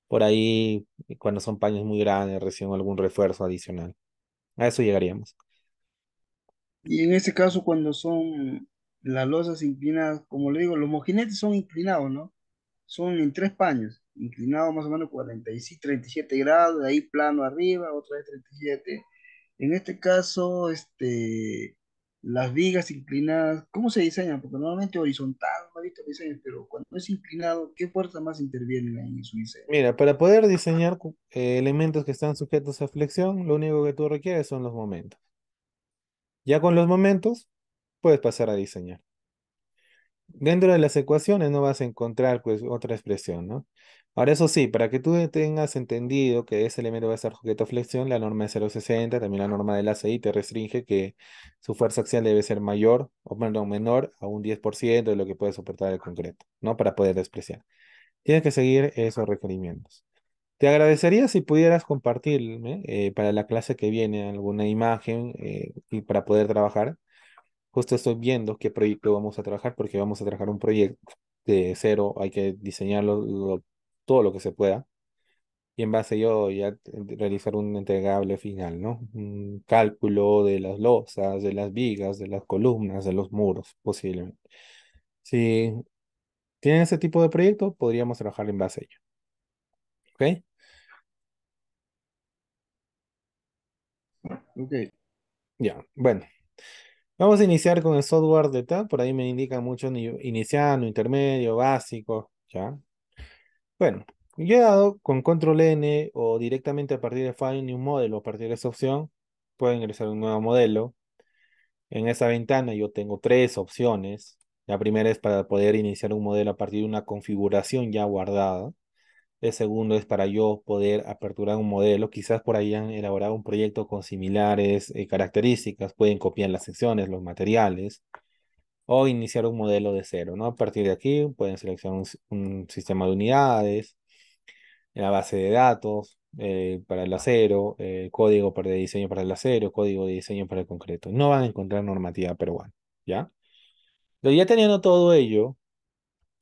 Por ahí, cuando son paños muy grandes, reciben algún refuerzo adicional. A eso llegaríamos. Y en este caso, cuando son las losas inclinadas, como le digo, los mojinetes son inclinados, ¿no? Son en tres paños, inclinados más o menos 45, 37 grados, de ahí plano arriba, otra vez 37. En este caso, las vigas inclinadas, ¿cómo se diseñan? Porque normalmente horizontal, no he visto diseños, pero cuando es inclinado, ¿qué fuerzas más intervienen ahí en su diseño? Mira, para poder diseñar elementos que están sujetos a flexión, lo único que tú requieres son los momentos. Ya con los momentos, puedes pasar a diseñar. Dentro de las ecuaciones no vas a encontrar pues otra expresión, ¿no? Ahora eso sí, para que tú tengas entendido que ese elemento va a estar sujeto a flexión, la norma de 0,60, también la norma del ACI te restringe que su fuerza axial debe ser mayor o perdón, menor a un 10% de lo que puede soportar el concreto, ¿no? Para poder despreciar. Tienes que seguir esos requerimientos. Te agradecería si pudieras compartirme para la clase que viene alguna imagen y para poder trabajar. Justo estoy viendo qué proyecto vamos a trabajar porque vamos a trabajar un proyecto de cero, hay que diseñarlo todo lo que se pueda y en base a ello ya realizar un entregable final, ¿no? Un cálculo de las losas, de las vigas, de las columnas, de los muros, posiblemente. Si tienen ese tipo de proyecto, podríamos trabajar en base a ello, ¿ok? Ok, Ya, bueno. Vamos a iniciar con el software de TAP, por ahí me indican mucho inicial, intermedio, básico, ¿ya? Bueno, yo he dado con control N o directamente a partir de Find New Model o a partir de esa opción, puedo ingresar un nuevo modelo. En esa ventana yo tengo tres opciones. La primera es para poder iniciar un modelo a partir de una configuración ya guardada. El segundo es para yo poder aperturar un modelo. Quizás por ahí han elaborado un proyecto con similares características. Pueden copiar las secciones, los materiales o iniciar un modelo de cero, ¿no? A partir de aquí pueden seleccionar un sistema de unidades, la base de datos. para el acero, código para de diseño para el acero, código de diseño para el concreto. No van a encontrar normativa peruana, ¿ya? Pero ya teniendo todo ello,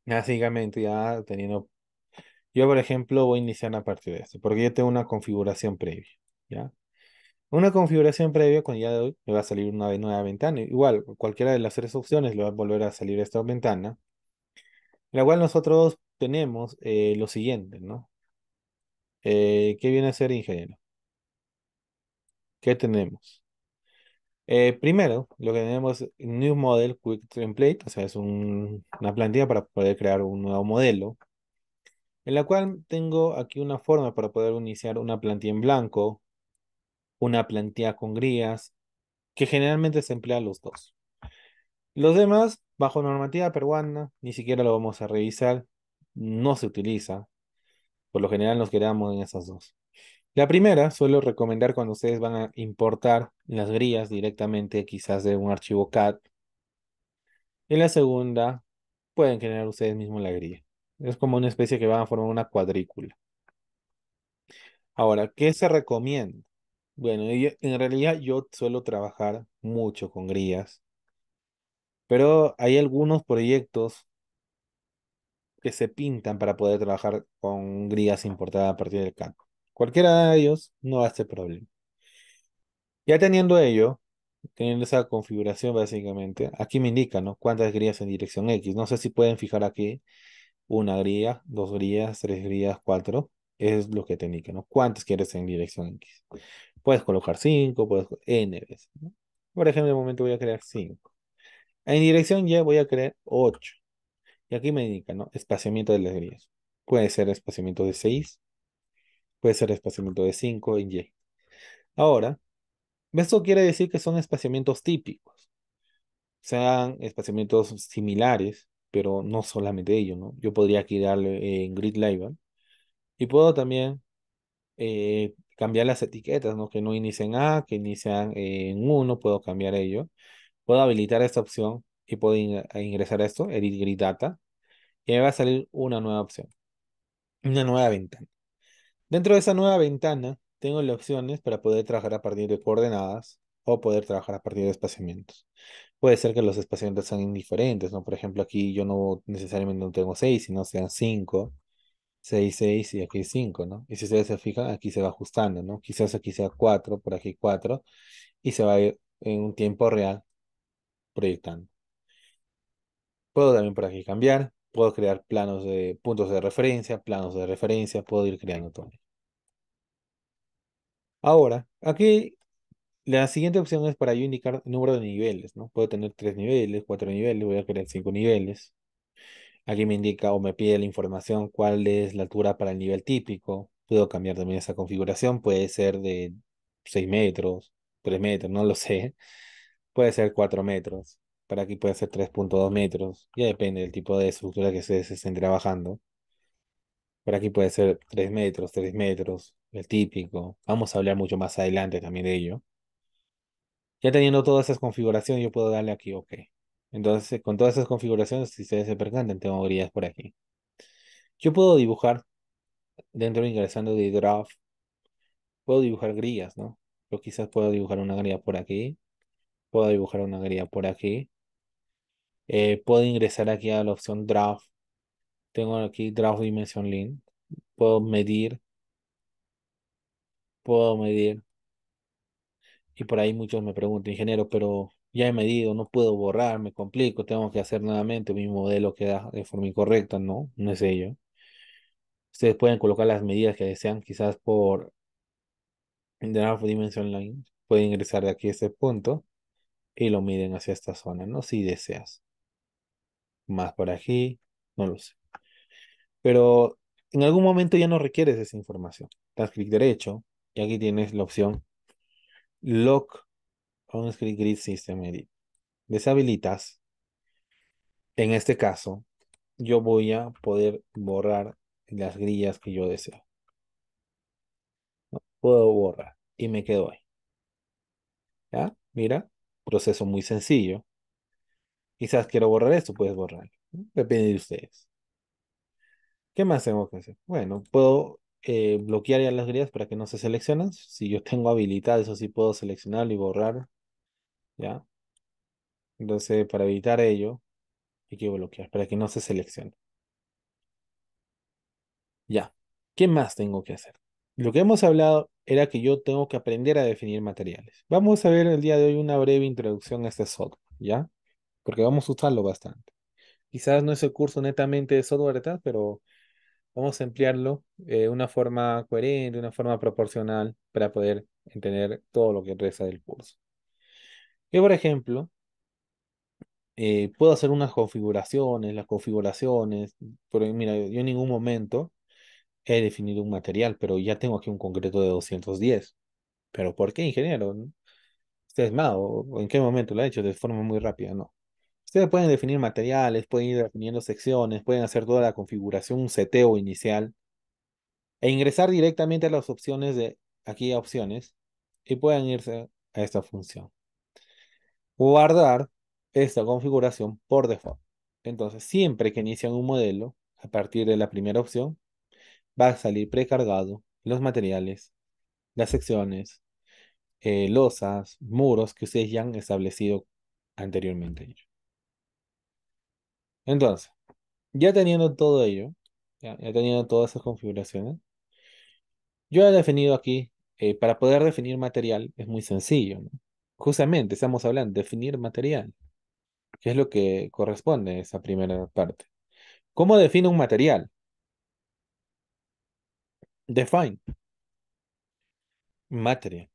básicamente ya teniendo, yo por ejemplo voy a iniciar a partir de esto, porque yo tengo una configuración previa, ¿ya? Una configuración previa, con ya de hoy, me va a salir una nueva ventana. Igual, cualquiera de las tres opciones le va a volver a salir esta ventana, en la cual nosotros tenemos lo siguiente, ¿no? ¿Qué viene a ser ingeniero? ¿Qué tenemos? Primero, lo que tenemos es New Model Quick Template, o sea, es una plantilla para poder crear un nuevo modelo, en la cual tengo aquí una forma para poder iniciar una plantilla en blanco, una plantilla con grías, que generalmente se emplean los dos. Los demás, bajo normativa peruana, ni siquiera lo vamos a revisar, no se utiliza, por lo general nos quedamos en esas dos. La primera, suelo recomendar cuando ustedes van a importar las grías directamente, quizás de un archivo CAD. Y la segunda, pueden generar ustedes mismos la grilla. Es como una especie que va a formar una cuadrícula. Ahora, ¿qué se recomienda? Bueno, en realidad yo suelo trabajar mucho con grillas, pero hay algunos proyectos que se pintan para poder trabajar con grillas importadas a partir del CAD. Cualquiera de ellos no va a ser problema. Ya teniendo ello, teniendo esa configuración básicamente, aquí me indica, ¿no? Cuántas grillas en dirección X. No sé si pueden fijar aquí una grilla, dos grillas, tres grillas, cuatro. Es lo que te indica, ¿no? ¿Cuántas quieres en dirección X? Puedes colocar cinco, puedes n veces, ¿no? Por ejemplo, de momento voy a crear cinco. En dirección Y voy a crear ocho. Y aquí me indica, ¿no? Espaciamiento de las grillas. Puede ser espaciamiento de 6, puede ser espaciamiento de 5 en Y. Ahora, esto quiere decir que son espaciamientos típicos. Sean espaciamientos similares, pero no solamente ello, ¿no? Yo podría aquí darle en grid label y puedo también cambiar las etiquetas, ¿no? Que no inicien A, que inician en uno, puedo cambiar ello. Puedo habilitar esta opción y puedo ingresar esto, edit grid data, y me va a salir una nueva opción, una nueva ventana. Dentro de esa nueva ventana, tengo las opciones para poder trabajar a partir de coordenadas o poder trabajar a partir de espaciamientos. Puede ser que los espaciamientos sean indiferentes, ¿no? Por ejemplo, aquí yo no necesariamente no tengo 6, sino sean 5, 6, 6 y aquí 5, ¿no? Y si ustedes se fijan, aquí se va ajustando, ¿no? Quizás aquí sea 4, por aquí 4, y se va a ir en un tiempo real proyectando. Puedo también por aquí cambiar, puedo crear planos de puntos de referencia, planos de referencia, puedo ir creando todo. Ahora, aquí la siguiente opción es para yo indicar el número de niveles, ¿no? Puedo tener 3 niveles, 4 niveles, voy a crear 5 niveles. Aquí me indica o me pide la información cuál es la altura para el nivel típico. Puedo cambiar también esa configuración, puede ser de 6 metros, 3 metros, no lo sé. Puede ser 4 metros. Para aquí puede ser 3,2 metros. Ya depende del tipo de estructura que ustedes estén trabajando. Por aquí puede ser 3 metros, 3 metros, el típico. Vamos a hablar mucho más adelante también de ello. Ya teniendo todas esas configuraciones, yo puedo darle aquí OK. Entonces, con todas esas configuraciones, si ustedes se percatan, tengo grillas por aquí. Yo puedo dibujar dentro ingresando de draft, puedo dibujar grillas, ¿no? Yo quizás puedo dibujar una grilla por aquí, puedo dibujar una grilla por aquí. Puedo ingresar aquí a la opción draft. Tengo aquí draft dimension link. Puedo medir, puedo medir. Y por ahí muchos me preguntan, ingeniero, pero ya he medido, no puedo borrar, me complico, tengo que hacer nuevamente mi modelo queda de forma incorrecta, no, no es ello. Ustedes pueden colocar las medidas que desean, quizás por Draft Dimension Line, pueden ingresar de aquí a este punto y lo miden hacia esta zona, ¿no? Si deseas. Más por aquí, no lo sé. Pero en algún momento ya no requieres esa información. Das clic derecho y aquí tienes la opción Lock on Screen Grid System Edit. Deshabilitas. En este caso, yo voy a poder borrar las grillas que yo deseo. ¿No? Puedo borrar y me quedo ahí. ¿Ya? Mira, proceso muy sencillo. Quizás quiero borrar esto, puedes borrar. ¿No? Depende de ustedes. ¿Qué más tengo que hacer? Bueno, puedo bloquear ya las grillas para que no se seleccionen. Si yo tengo habilidad, eso sí puedo seleccionarlo y borrar, ¿ya? Entonces, para evitar ello, hay que bloquear para que no se seleccione. Ya. ¿Qué más tengo que hacer? Lo que hemos hablado era que yo tengo que aprender a definir materiales. Vamos a ver el día de hoy una breve introducción a este software, ¿ya? Porque vamos a usarlo bastante. Quizás no es el curso netamente de software, ¿verdad? Pero vamos a emplearlo de una forma coherente, una forma proporcional para poder entender todo lo que resta del curso. Yo, por ejemplo, puedo hacer unas configuraciones, las configuraciones, pero mira, yo en ningún momento he definido un material, pero ya tengo aquí un concreto de 210. ¿Pero por qué, ingeniero? ¿No? ¿Usted es mago? ¿O en qué momento lo ha hecho de forma muy rápida? No. Ustedes pueden definir materiales, pueden ir definiendo secciones, pueden hacer toda la configuración, un seteo inicial e ingresar directamente a las opciones de aquí a opciones y pueden irse a esta función. Guardar esta configuración por default. Entonces, siempre que inician un modelo, a partir de la primera opción, va a salir precargado los materiales, las secciones, losas, muros que ustedes ya han establecido anteriormente. Entonces, ya teniendo todo ello, ya teniendo todas esas configuraciones, yo he definido aquí, para poder definir material, es muy sencillo, ¿no? Justamente estamos hablando de definir material, que es lo que corresponde a esa primera parte. ¿Cómo defino un material? Define, material.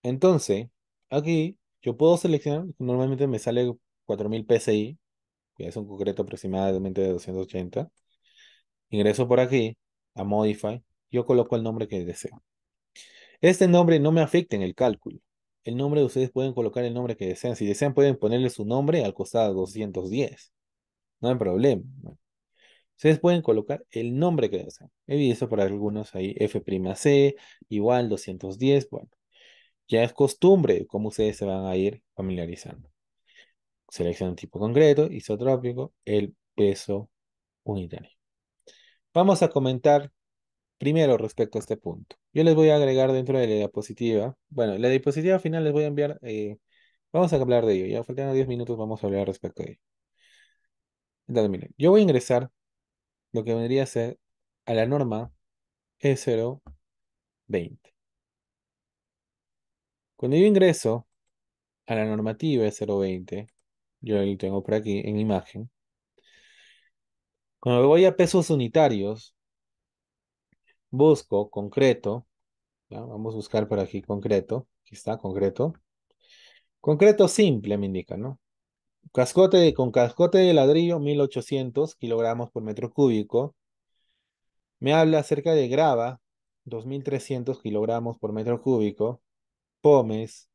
Entonces, aquí yo puedo seleccionar, normalmente me sale 4000 PSI, que es un concreto aproximadamente de 280. Ingreso por aquí a Modify, yo coloco el nombre que deseo. Este nombre no me afecta en el cálculo. El nombre de ustedes pueden colocar el nombre que desean. Si desean, pueden ponerle su nombre al costado 210. No hay problema, ¿no? Ustedes pueden colocar el nombre que desean. He visto para algunos ahí F'C igual 210. Bueno, ya es costumbre cómo ustedes se van a ir familiarizando. Seleccionan tipo concreto, isotrópico, el peso unitario. Vamos a comentar primero respecto a este punto. Yo les voy a agregar dentro de la diapositiva. Bueno, la diapositiva final les voy a enviar. Vamos a hablar de ello. Ya faltan 10 minutos, vamos a hablar respecto a ello. Entonces, miren, yo voy a ingresar lo que vendría a ser a la norma E020. Cuando yo ingreso a la normativa E020, yo lo tengo por aquí en imagen. Cuando voy a pesos unitarios, busco concreto. ¿Ya? Vamos a buscar por aquí concreto. Aquí está, concreto. Concreto simple me indica, ¿no? Con cascote de ladrillo, 1800 kilogramos por metro cúbico. Me habla acerca de grava, 2300 kilogramos por metro cúbico. Pomes,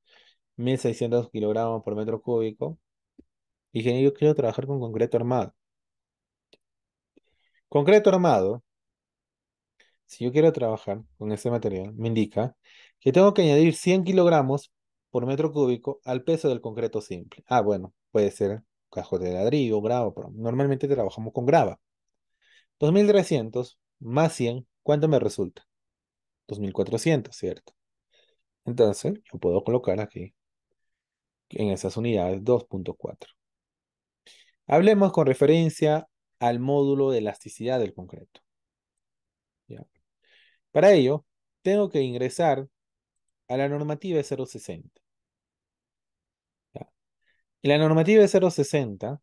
1600 kilogramos por metro cúbico. Y dije, yo quiero trabajar con concreto armado. Concreto armado, si yo quiero trabajar con este material, me indica que tengo que añadir 100 kilogramos por metro cúbico al peso del concreto simple. Ah, bueno, puede ser cascote de ladrillo, grava, pero normalmente trabajamos con grava. 2300 más 100, ¿cuánto me resulta? 2400, ¿cierto? Entonces, yo puedo colocar aquí, en esas unidades, 2.4. Hablemos con referencia al módulo de elasticidad del concreto. ¿Ya? Para ello, tengo que ingresar a la normativa 060. ¿Ya? Y la normativa 060,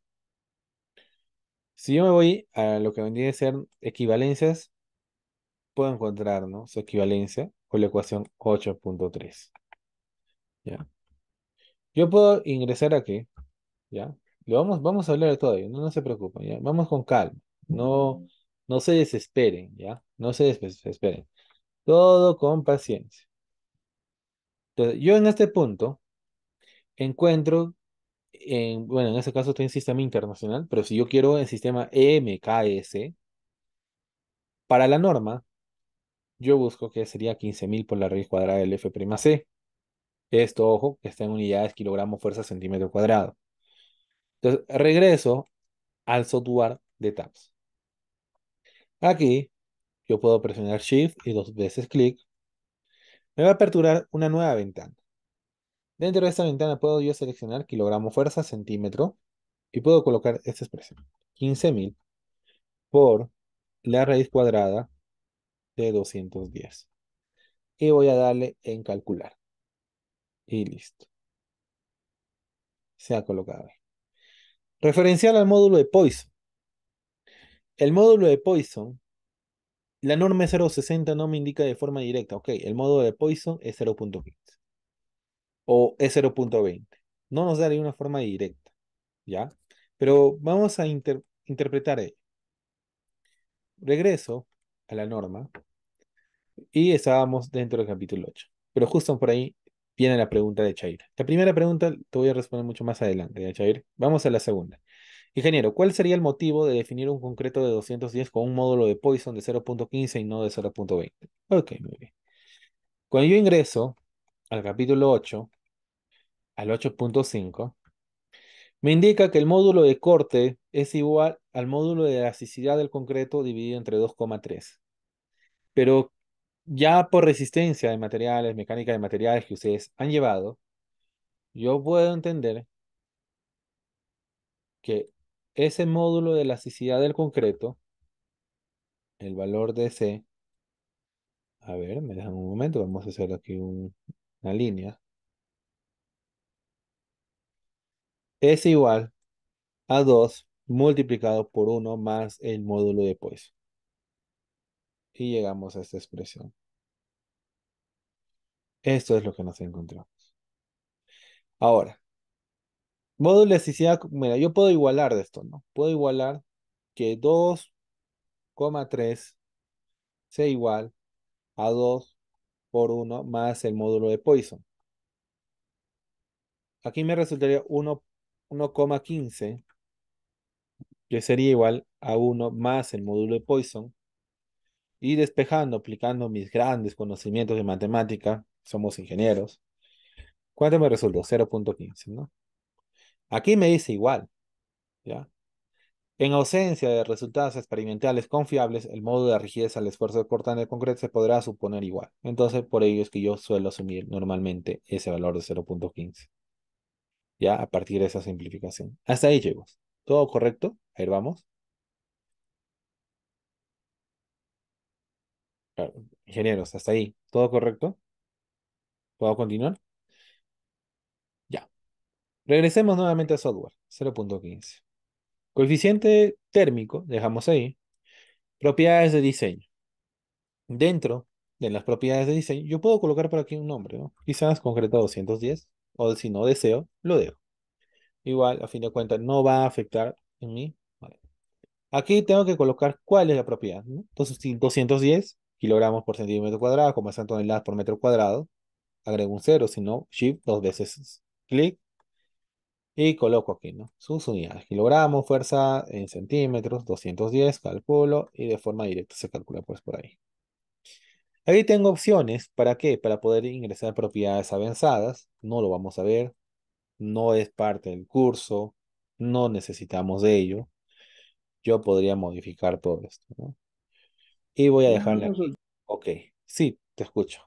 si yo me voy a lo que vendría a ser equivalencias, puedo encontrar, ¿no?, su equivalencia con la ecuación 8.3. ¿Ya? Yo puedo ingresar aquí. ¿Ya? Vamos a hablar de todo ello, no, no se preocupen, ¿ya? Vamos con calma, no, no se desesperen, ¿ya? No se desesperen, todo con paciencia. Entonces, yo en este punto encuentro, bueno, en este caso estoy en sistema internacional, pero si yo quiero el sistema EMKS, para la norma, yo busco que sería 15.000 por la raíz cuadrada del F'C. Esto, ojo, que está en unidades, kilogramos, fuerza, centímetro cuadrado. Entonces, regreso al software de TAPS. Aquí yo puedo presionar Shift y dos veces clic, me va a aperturar una nueva ventana. Dentro de esta ventana puedo yo seleccionar kilogramo fuerza, centímetro, y puedo colocar esta expresión. 15.000 por la raíz cuadrada de 210. Y voy a darle en calcular. Y listo. Se ha colocado. Referencial al módulo de Poisson. El módulo de Poisson, la norma es 0,60, no me indica de forma directa. Ok, el módulo de Poisson es 0,15 o es 0,20. No nos da de una forma directa, ¿ya? Pero vamos a interpretar ello. Regreso a la norma y estábamos dentro del capítulo 8. Pero justo por ahí viene la pregunta de Chair. La primera pregunta te voy a responder mucho más adelante, ¿ya, Chair? Vamos a la segunda. Ingeniero, ¿cuál sería el motivo de definir un concreto de 210 con un módulo de Poisson de 0,15 y no de 0,20? Ok, muy bien. Cuando yo ingreso al capítulo 8, al 8.5, me indica que el módulo de corte es igual al módulo de elasticidad del concreto dividido entre 2,3. Pero ya por resistencia de materiales, mecánica de materiales que ustedes han llevado, yo puedo entender que ese módulo de elasticidad del concreto, el valor de C, a ver, me dejan un momento, vamos a hacer aquí una línea, es igual a 2 multiplicado por uno más el módulo de Poisson. Y llegamos a esta expresión. Esto es lo que nos encontramos. Ahora, módulo de elasticidad, mira, yo puedo igualar de esto, ¿no? Puedo igualar que 2,3 sea igual a 2 por uno más el módulo de Poisson. Aquí me resultaría 1,15, que sería igual a uno más el módulo de Poisson. Y despejando, aplicando mis grandes conocimientos de matemática, somos ingenieros. ¿Cuánto me resultó? 0,15, ¿no? Aquí me dice igual, ¿ya? En ausencia de resultados experimentales confiables, el modo de rigidez al esfuerzo de cortar el concreto se podrá suponer igual. Entonces, por ello es que yo suelo asumir normalmente ese valor de 0,15, ya a partir de esa simplificación. Hasta ahí llegamos. ¿Todo correcto? Ahí vamos. Claro, ingenieros, hasta ahí. ¿Todo correcto? ¿Puedo continuar? Ya. Regresemos nuevamente a software. 0,15. Coeficiente térmico, dejamos ahí. Propiedades de diseño. Dentro de las propiedades de diseño, yo puedo colocar por aquí un nombre, ¿no? Quizás concreto 210, o si no deseo, lo dejo. Igual, a fin de cuentas, no va a afectar en mí. Vale. Aquí tengo que colocar cuál es la propiedad, ¿no? Entonces, si 210 kilogramos por centímetro cuadrado, como son toneladas por metro cuadrado, agrego un cero, si no, shift dos veces clic y coloco aquí, ¿no? Sus unidades, kilogramos, fuerza en centímetros, 210, calculo y de forma directa se calcula pues por ahí. Ahí tengo opciones, ¿para qué? Para poder ingresar propiedades avanzadas, no lo vamos a ver, no es parte del curso, no necesitamos de ello. Yo podría modificar todo esto, ¿no? Y voy a Una dejarle consulta. aquí. Ok, sí, te escucho.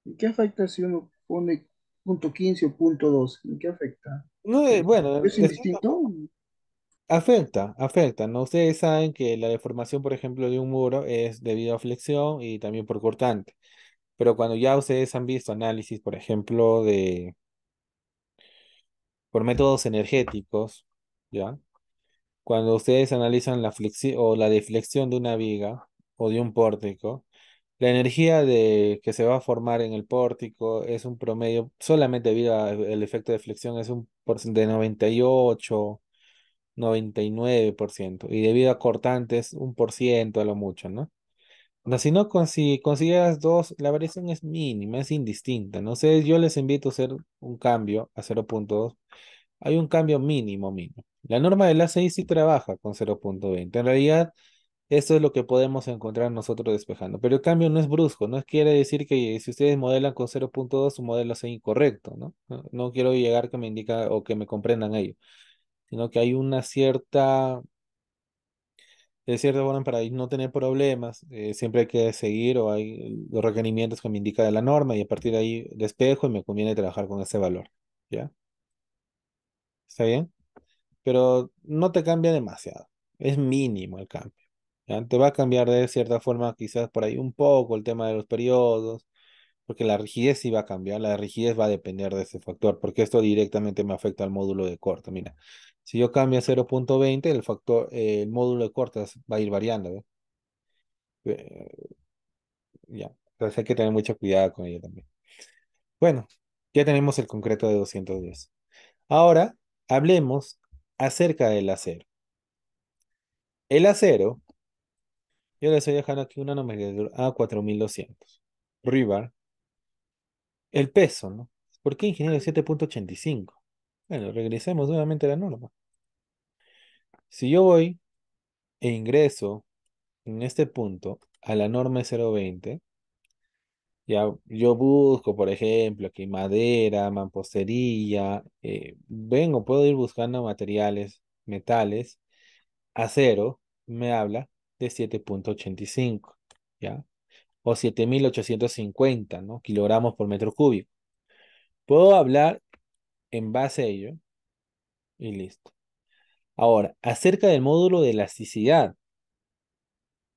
¿En qué afecta si uno pone punto 15 o punto 2? ¿En qué afecta? No, bueno, ¿Es de cierta indistinto? forma, afecta, ¿no? Ustedes saben que la deformación, por ejemplo, de un muro es debido a flexión y también por cortante. Pero cuando ya ustedes han visto análisis, por ejemplo, por métodos energéticos, ¿ya? Cuando ustedes analizan la flexión o la deflexión de una viga o de un pórtico, la energía que se va a formar en el pórtico es un promedio, solamente debido al efecto de flexión, es un porcentaje de 98, 99%, y debido a cortantes, 1% a lo mucho, ¿no? O sea, si no, si consideras dos, la variación es mínima, es indistinta, ¿no? Sé, yo les invito a hacer un cambio a 0,2. Hay un cambio mínimo, mínimo. La norma de la 6 sí trabaja con 0,20. En realidad, eso es lo que podemos encontrar nosotros despejando. Pero el cambio no es brusco, no quiere decir que si ustedes modelan con 0,2 su modelo sea incorrecto, ¿no? No quiero llegar que me indica o que me comprendan ello, sino que hay una cierta De cierta forma, para no tener problemas, siempre hay que seguir o hay los requerimientos que me indica de la norma y a partir de ahí despejo y me conviene trabajar con ese valor. ¿Ya? ¿Está bien? Pero no te cambia demasiado. Es mínimo el cambio. ¿Ya? Te va a cambiar de cierta forma quizás por ahí un poco el tema de los periodos, porque la rigidez sí va a cambiar, la rigidez va a depender de ese factor, porque esto directamente me afecta al módulo de corte. Mira, si yo cambio a 0,20, el factor, el módulo de cortes va a ir variando, ¿ve? Ya, entonces hay que tener mucho cuidado con ello también. Bueno, ya tenemos el concreto de 210. Ahora, hablemos acerca del acero. El acero, yo le estoy dejando aquí una nomenclatura A4200. Rebar, el peso, ¿no? ¿Por qué ingeniero 7,85? Bueno, regresemos nuevamente a la norma. Si yo voy e ingreso en este punto a la norma 0,20, ya yo busco, por ejemplo, aquí madera, mampostería, vengo, puedo ir buscando materiales, metales, acero, me habla de 7,85, ¿ya? O 7.850, ¿no? Kilogramos por metro cúbico. Puedo hablar en base a ello y listo. Ahora, acerca del módulo de elasticidad.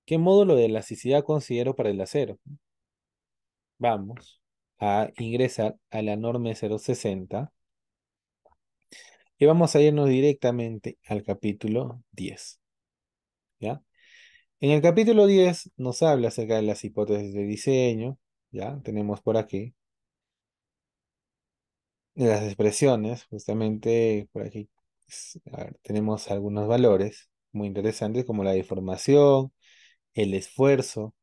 ¿Qué módulo de elasticidad considero para el acero? Vamos a ingresar a la norma 060 y vamos a irnos directamente al capítulo 10, ¿ya? En el capítulo 10 nos habla acerca de las hipótesis de diseño, ¿ya? Tenemos por aquí las expresiones, justamente por aquí, a ver, tenemos algunos valores muy interesantes como la deformación, el esfuerzo,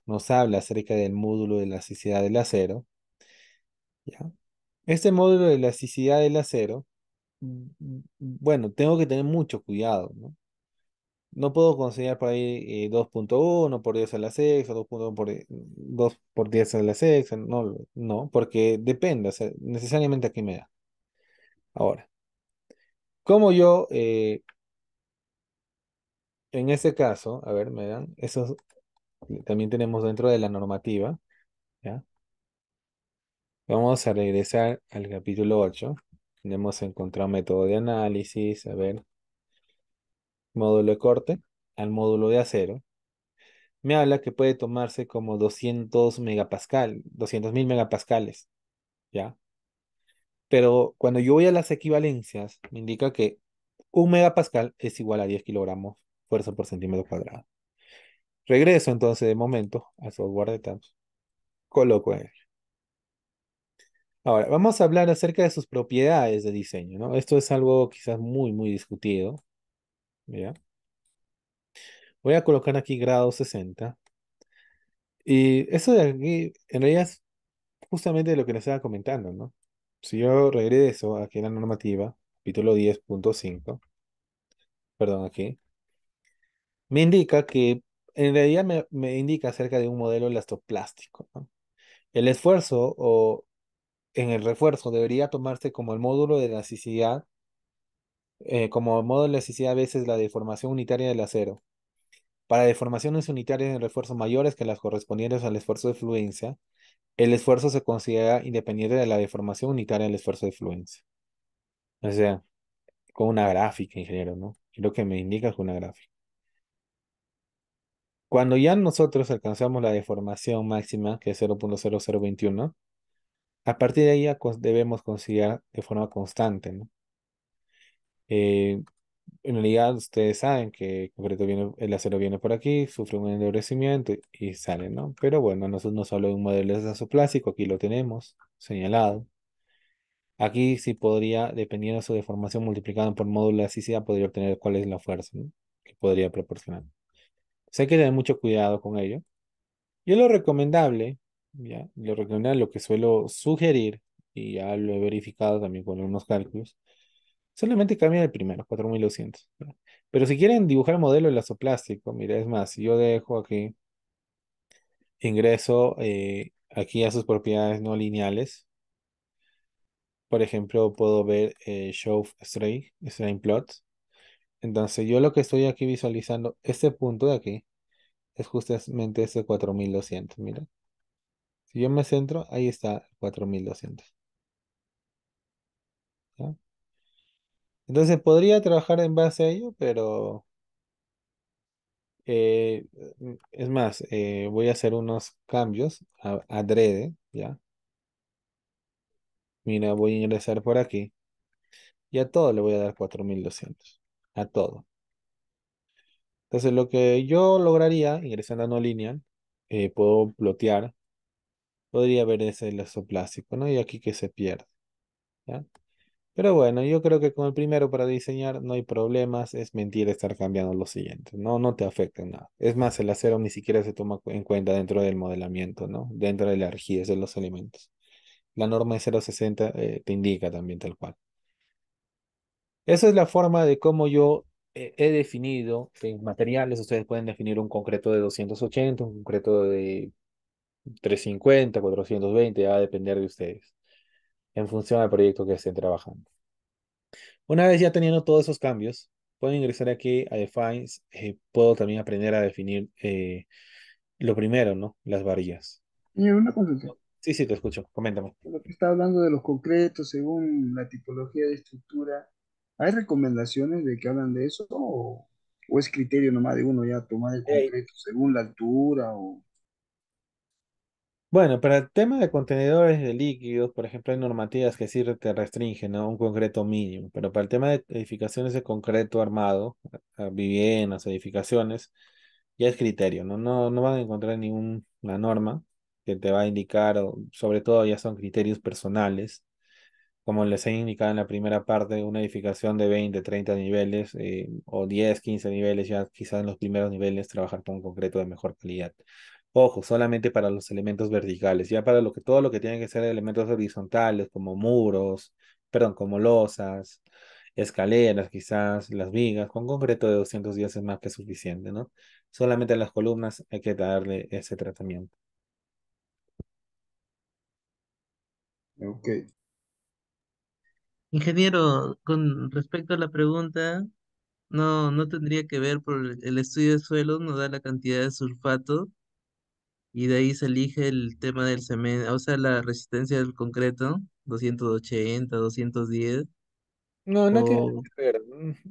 nos habla acerca del módulo de elasticidad del acero, ¿ya? Este módulo de elasticidad del acero, bueno, tengo que tener mucho cuidado, ¿no? No puedo considerar por ahí 2,1 por 10 a la sexta, 2,1 por 2 por 10 a la sexta, no, no, porque depende, o sea, necesariamente aquí me da. Ahora, como yo, en este caso, a ver, me dan, eso también tenemos dentro de la normativa, ¿ya? Vamos a regresar al capítulo 8. Tenemos encontrado método de análisis, a ver, módulo de corte, al módulo de acero. Me habla que puede tomarse como 200.000 megapascales, ¿ya? Pero cuando yo voy a las equivalencias, me indica que un megapascal es igual a 10 kilogramos fuerza por centímetro cuadrado. Regreso entonces de momento al software de tabs. Coloco en él. Ahora, vamos a hablar acerca de sus propiedades de diseño, ¿no? Esto es algo quizás muy, muy discutido, ¿ya? Voy a colocar aquí grado 60. Y eso de aquí, en realidad es justamente lo que les estaba comentando, ¿no? Si yo regreso aquí a la normativa, capítulo 10,5, perdón, aquí, me indica que, en realidad me indica acerca de un modelo elastoplástico, ¿no? El esfuerzo o en el refuerzo debería tomarse como el módulo de elasticidad, como módulo de elasticidad a veces la deformación unitaria del acero. Para deformaciones unitarias en refuerzo mayores que las correspondientes al esfuerzo de fluencia, el esfuerzo se considera independiente de la deformación unitaria del esfuerzo de fluencia. O sea, con una gráfica, ingeniero, ¿no? Creo que me indica con una gráfica. Cuando ya nosotros alcanzamos la deformación máxima, que es 0,0021, a partir de ahí ya debemos considerar de forma constante, ¿no? Eh, en realidad ustedes saben que en concreto el acero viene por aquí, sufre un endurecimiento y sale, ¿no? Pero bueno, nosotros nos habla de un modelo de plástico, aquí lo tenemos señalado. Aquí sí podría, dependiendo de su deformación multiplicada por módulo de elasticidad, podría obtener cuál es la fuerza, ¿no? Que podría proporcionar. Sé que tener mucho cuidado con ello. Yo lo recomendable, ya, lo recomendable, lo que suelo sugerir, y ya lo he verificado también con unos cálculos, solamente cambia el primero, 4.200. ¿Ya? Pero si quieren dibujar el modelo elastoplástico, mira, es más, si yo dejo aquí, ingreso aquí a sus propiedades no lineales, por ejemplo, puedo ver Show Strain Plots. Entonces, yo lo que estoy aquí visualizando, este punto de aquí, es justamente ese 4200. Mira, si yo me centro, ahí está 4200. ¿Ya? Entonces, podría trabajar en base a ello, pero eh, es más, voy a hacer unos cambios adrede, ¿ya? Mira, voy a ingresar por aquí y a todo le voy a dar 4200. A todo. Entonces, lo que yo lograría ingresando a no lineal, puedo plotear, podría ver ese lazo plástico, ¿no? Y aquí que se pierde, ¿ya? Pero bueno, yo creo que con el primero para diseñar no hay problemas, es mentira estar cambiando los siguientes, no, no te afecta en nada. Es más, el acero ni siquiera se toma en cuenta dentro del modelamiento, ¿no? Dentro de la rigidez de los elementos. La norma de 0,60 te indica también tal cual. Esa es la forma de cómo yo he definido en materiales. Ustedes pueden definir un concreto de 280, un concreto de 350, 420, va a depender de ustedes, en función al proyecto que estén trabajando. Una vez ya teniendo todos esos cambios, puedo ingresar aquí a Defines. Puedo también aprender a definir lo primero, ¿no? Las varillas. Y una consulta. Sí, sí, te escucho. Coméntame. Lo que está hablando de los concretos según la tipología de estructura, ¿hay recomendaciones de que hablan de eso o es criterio nomás de uno ya tomar el concreto según la altura o... Bueno, para el tema de contenedores de líquidos, por ejemplo, hay normativas que sí te restringen, ¿no? Un concreto mínimo, pero para el tema de edificaciones de concreto armado, viviendas, edificaciones, ya es criterio, ¿no? No, no van a encontrar ninguna norma que te va a indicar, o sobre todo ya son criterios personales, como les he indicado en la primera parte, una edificación de 20, 30 niveles, o 10, 15 niveles, ya quizás en los primeros niveles trabajar con concreto de mejor calidad. Ojo, solamente para los elementos verticales, ya para todo lo que tiene que ser elementos horizontales, como muros, perdón, como losas, escaleras, quizás las vigas, con concreto de 210 es más que suficiente, ¿no? Solamente a las columnas hay que darle ese tratamiento. Ok. Ingeniero, con respecto a la pregunta, no tendría que ver por el estudio de suelos, nos da la cantidad de sulfato y de ahí se elige el tema del cemento, o sea, la resistencia del concreto, 280, 210, No, no tiene nada o que ver,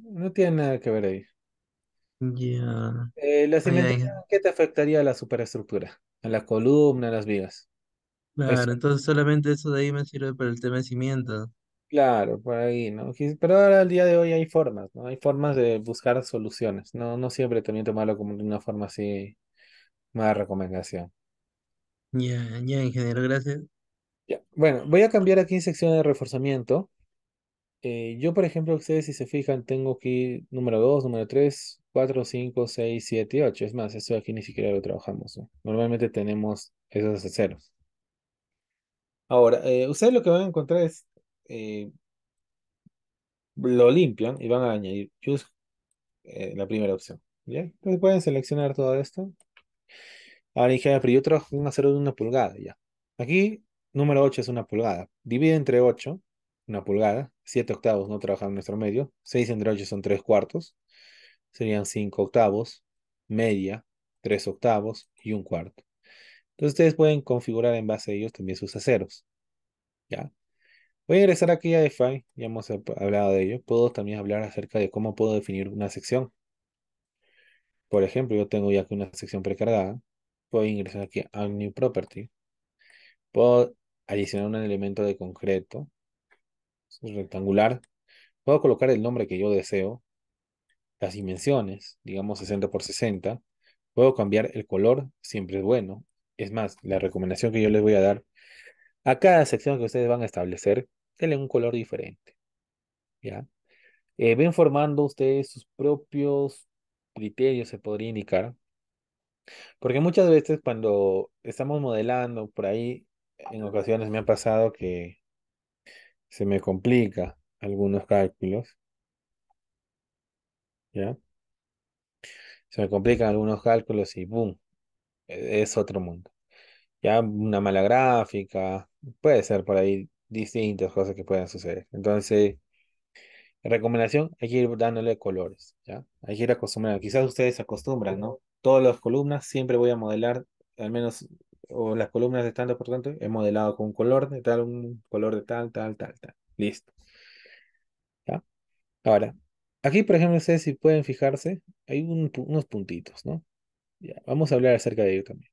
no tiene nada que ver ahí. ya, La ay, cimentería, ay, ¿qué te afectaría a la superestructura? A la columna, a las vigas. Eso, claro, entonces solamente eso de ahí me sirve para el tema de cimiento. claro, por ahí, ¿no? Pero ahora al día de hoy hay formas, ¿no? Hay formas de buscar soluciones. No, no siempre también tomarlo como una forma así, más recomendación. Ya, ya, ingeniero, gracias. Ya. Bueno, voy a cambiar aquí en sección de reforzamiento. Yo, por ejemplo, ustedes si se fijan, tengo aquí número 2, número 3, 4, 5, 6, 7 y 8. Es más, esto aquí ni siquiera lo trabajamos, ¿no? Normalmente tenemos esos ceros. Ahora, ustedes lo que van a encontrar es, eh, lo limpian y van a añadir use, la primera opción. ¿Ya? Entonces pueden seleccionar todo esto. Ahora dije, pero yo trabajo con un acero de 1 pulgada, ya. Aquí, número 8 es 1 pulgada. Divide entre 8, 1 pulgada. 7 octavos no trabajan en nuestro medio. 6 entre 8 son 3 cuartos. Serían 5 octavos. Media, 3 octavos y un cuarto. Entonces ustedes pueden configurar en base a ellos también sus aceros. ¿Ya? Voy a ingresar aquí a Define, ya hemos hablado de ello. Puedo también hablar acerca de cómo puedo definir una sección. Por ejemplo, yo tengo ya aquí una sección precargada. Puedo ingresar aquí a New Property. Puedo adicionar un elemento de concreto, es rectangular. Puedo colocar el nombre que yo deseo, las dimensiones, digamos 60 por 60. Puedo cambiar el color, siempre es bueno. Es más, la recomendación que yo les voy a dar a cada sección que ustedes van a establecer, denle un color diferente. ¿Ya? Ven formando ustedes sus propios criterios, se podría indicar, porque muchas veces cuando estamos modelando por ahí, en ocasiones me ha pasado que se me complica algunos cálculos, ¿ya? Se me complican algunos cálculos y ¡boom! Es otro mundo. Ya una mala gráfica, puede ser por ahí distintas cosas que puedan suceder. Entonces, Recomendación, hay que ir dándole colores, ¿ya? Hay que ir acostumbrando. Quizás ustedes se acostumbran, ¿no? Todas las columnas siempre voy a modelar, al menos, o las columnas de tanto por tanto, he modelado con un color de tal, un color de tal, tal, tal, tal. Listo, ¿ya? Ahora, aquí, por ejemplo, ustedes si pueden fijarse, hay unos puntitos, ¿no? Ya, vamos a hablar acerca de ello también.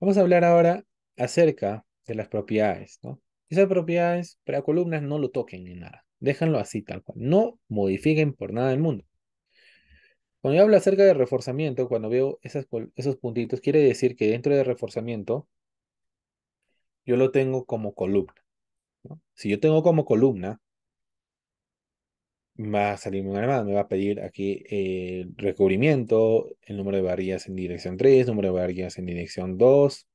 Vamos a hablar ahora acerca de las propiedades, ¿no? Esas propiedades para columnas no lo toquen ni nada. Déjanlo así tal cual. No modifiquen por nada del mundo. Cuando yo hablo acerca de reforzamiento, cuando veo esos puntitos, quiere decir que dentro de reforzamiento yo lo tengo como columna, ¿no? Si yo tengo como columna, va a salir muy mal, me va a pedir aquí el recubrimiento, el número de varillas en dirección 3, número de varillas en dirección 2.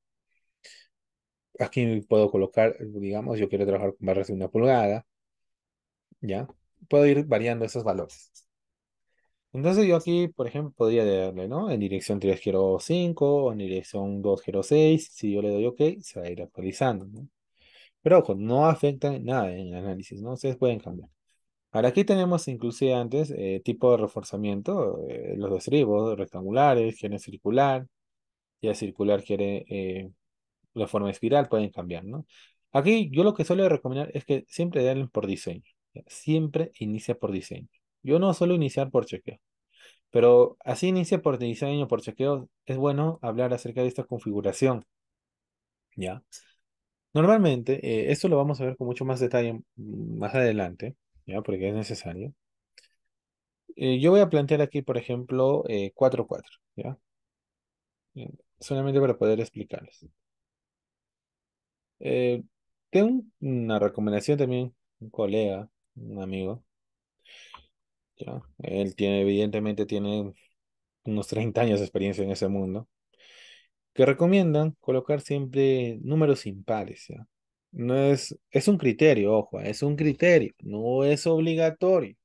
Aquí puedo colocar, digamos, yo quiero trabajar con barras de 1 pulgada, ¿ya? Puedo ir variando esos valores. Entonces yo aquí, por ejemplo, podría darle, ¿no? En dirección 3 quiero 5, en dirección 2 quiero 6. Si yo le doy OK, se va a ir actualizando, ¿no? Pero ojo, no afecta en nada en el análisis, ¿no? Ustedes pueden cambiar. Ahora aquí tenemos inclusive antes tipo de reforzamiento, los estribos rectangulares, quieren circular, ya circular quiere la forma espiral, pueden cambiar, ¿no? Aquí yo lo que suelo recomendar es que siempre den por diseño, ¿ya? Siempre inicia por diseño. Yo no suelo iniciar por chequeo. Pero así inicia por diseño, por chequeo, es bueno hablar acerca de esta configuración, ¿ya? Normalmente, esto lo vamos a ver con mucho más detalle más adelante, ¿ya? Porque es necesario. Yo voy a plantear aquí, por ejemplo, 4-4, ¿ya? Solamente para poder explicarles. Eh, Tengo una recomendación también, un colega, un amigo, ¿ya? Él tiene, evidentemente, tiene unos 30 años de experiencia en ese mundo. Que recomiendan colocar siempre números impares, ¿ya? No es un criterio, ojo, es un criterio, no es obligatorio,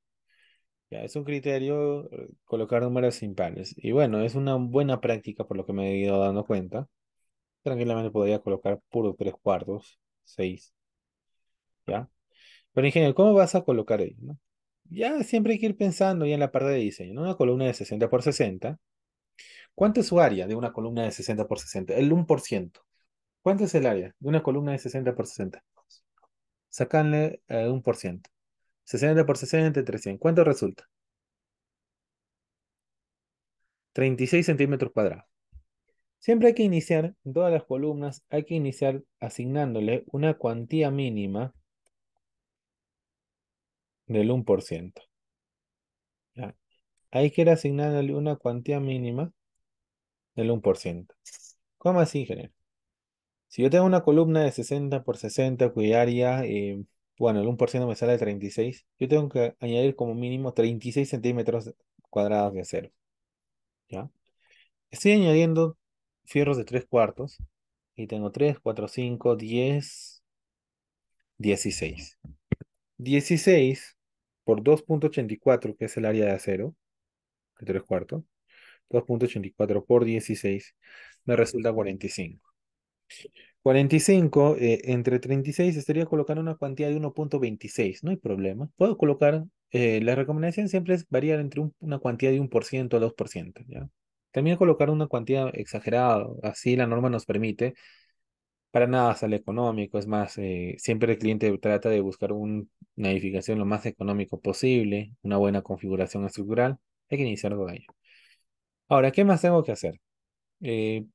ya, es un criterio colocar números impares. Y bueno, es una buena práctica por lo que me he ido dando cuenta. Tranquilamente podría colocar puro 3/4, 6, ¿ya? Pero ingeniero, ¿cómo vas a colocar ello, no? Ya siempre hay que ir pensando ya en la parte de diseño, ¿no? Una columna de 60 por 60. ¿Cuánto es su área de una columna de 60 por 60? El 1%. ¿Cuánto es el área de una columna de 60 por 60? Sacanle 1%. 60 por 60 entre 100. ¿Cuánto resulta? 36 centímetros cuadrados. Siempre hay que iniciar, en todas las columnas, hay que iniciar asignándole una cuantía mínima del 1%. ¿Ya? Hay que ir asignándole una cuantía mínima del 1%. ¿Cómo así, ingeniero? Si yo tengo una columna de 60 por 60 cuya área, bueno, el 1% me sale de 36, yo tengo que añadir como mínimo 36 centímetros cuadrados de acero, ¿ya? Estoy añadiendo fierros de 3/4 y tengo 3, 4, 5, 10, 16. 16 por 2,84, que es el área de acero, de 3/4, 2,84 por 16, me resulta 45. 45 entre 36 estaría colocando una cuantía de 1,26. No hay problema. Puedo colocar, la recomendación siempre es variar entre una cuantía de 1% a 2%, ¿ya? También colocar una cuantía exagerada, así la norma nos permite. Para nada sale económico, es más, siempre el cliente trata de buscar una edificación lo más económico posible, una buena configuración estructural. Hay que iniciar con ello. Ahora, ¿qué más tengo que hacer? Eh,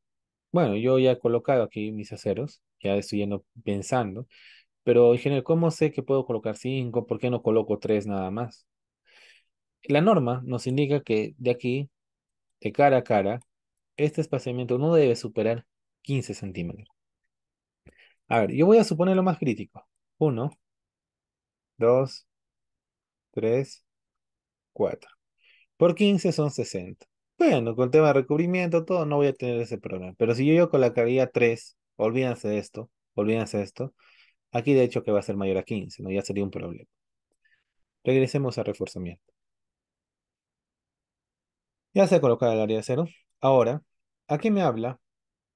bueno, yo ya he colocado aquí mis aceros, ya estoy yendo pensando, pero en general, ¿cómo sé que puedo colocar 5? ¿Por qué no coloco 3 nada más? La norma nos indica que de aquí, de cara a cara, este espaciamiento no debe superar 15 centímetros. A ver, yo voy a suponer lo más crítico. 1, 2, 3, 4. Por 15 son 60. Bueno, con tema de recubrimiento, todo, no voy a tener ese problema. Pero si yo colocaría 3, olvídense de esto, olvídense de esto. Aquí de hecho que va a ser mayor a 15, ¿no? Ya sería un problema. Regresemos a reforzamiento. Ya se ha colocado el área de cero. Ahora, aquí me habla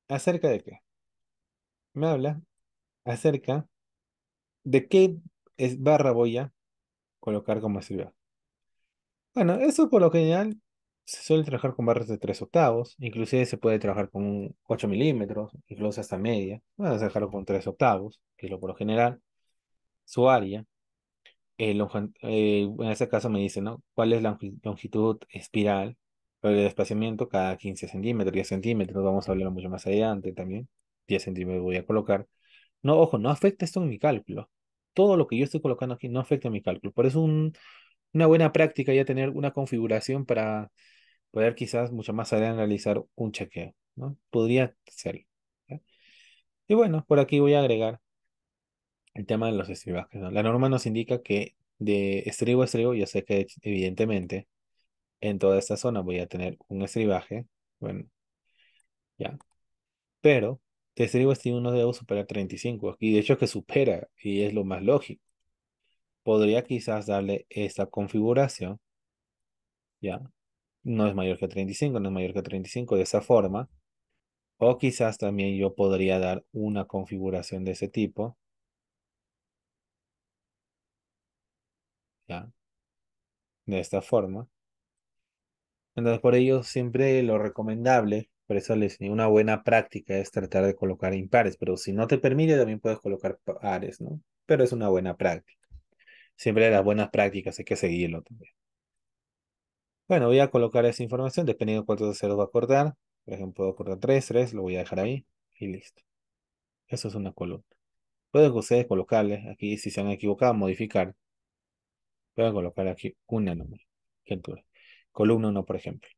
acerca de qué. Me habla acerca de qué barra voy a colocar como estribaje. Bueno, eso por lo general se suele trabajar con barras de 3 octavos, inclusive se puede trabajar con un 8 milímetros, incluso hasta media. Vamos a dejarlo con 3 octavos, que es lo por lo general. Su área, en este caso me dice, ¿no? ¿Cuál es la longitud espiral? El desplazamiento cada 15 centímetros, 10 centímetros, vamos a hablar mucho más adelante también. 10 centímetros voy a colocar. No, ojo, no afecta esto en mi cálculo. Todo lo que yo estoy colocando aquí no afecta en mi cálculo. Por eso una buena práctica ya tener una configuración para poder quizás mucho más adelante realizar un chequeo, ¿no? Podría ser. ¿Ya? Y bueno, por aquí voy a agregar el tema de los estribajes, ¿no? La norma nos indica que de estribo a estribo, yo sé que evidentemente en toda esta zona voy a tener un estribaje, bueno, ya, pero de estribo a estribo no debo superar 35, y de hecho que supera, y es lo más lógico. Podría quizás darle esta configuración, ya, no es mayor que 35, no es mayor que 35 de esa forma, o quizás también yo podría dar una configuración de ese tipo, ya, de esta forma. Entonces, por ello, siempre lo recomendable, por eso les digo, una buena práctica es tratar de colocar impares, pero si no te permite, también puedes colocar pares, ¿no? Pero es una buena práctica. Siempre las buenas prácticas hay que seguirlo también. Bueno, voy a colocar esa información, dependiendo de cuántos ceros va a acordar. Por ejemplo, puedo acordar 3, 3, lo voy a dejar ahí y listo. Eso es una columna. Pueden ustedes colocarle aquí, si se han equivocado, modificar. Pueden colocar aquí una nomás. ¿Qué altura? Columna 1, por ejemplo.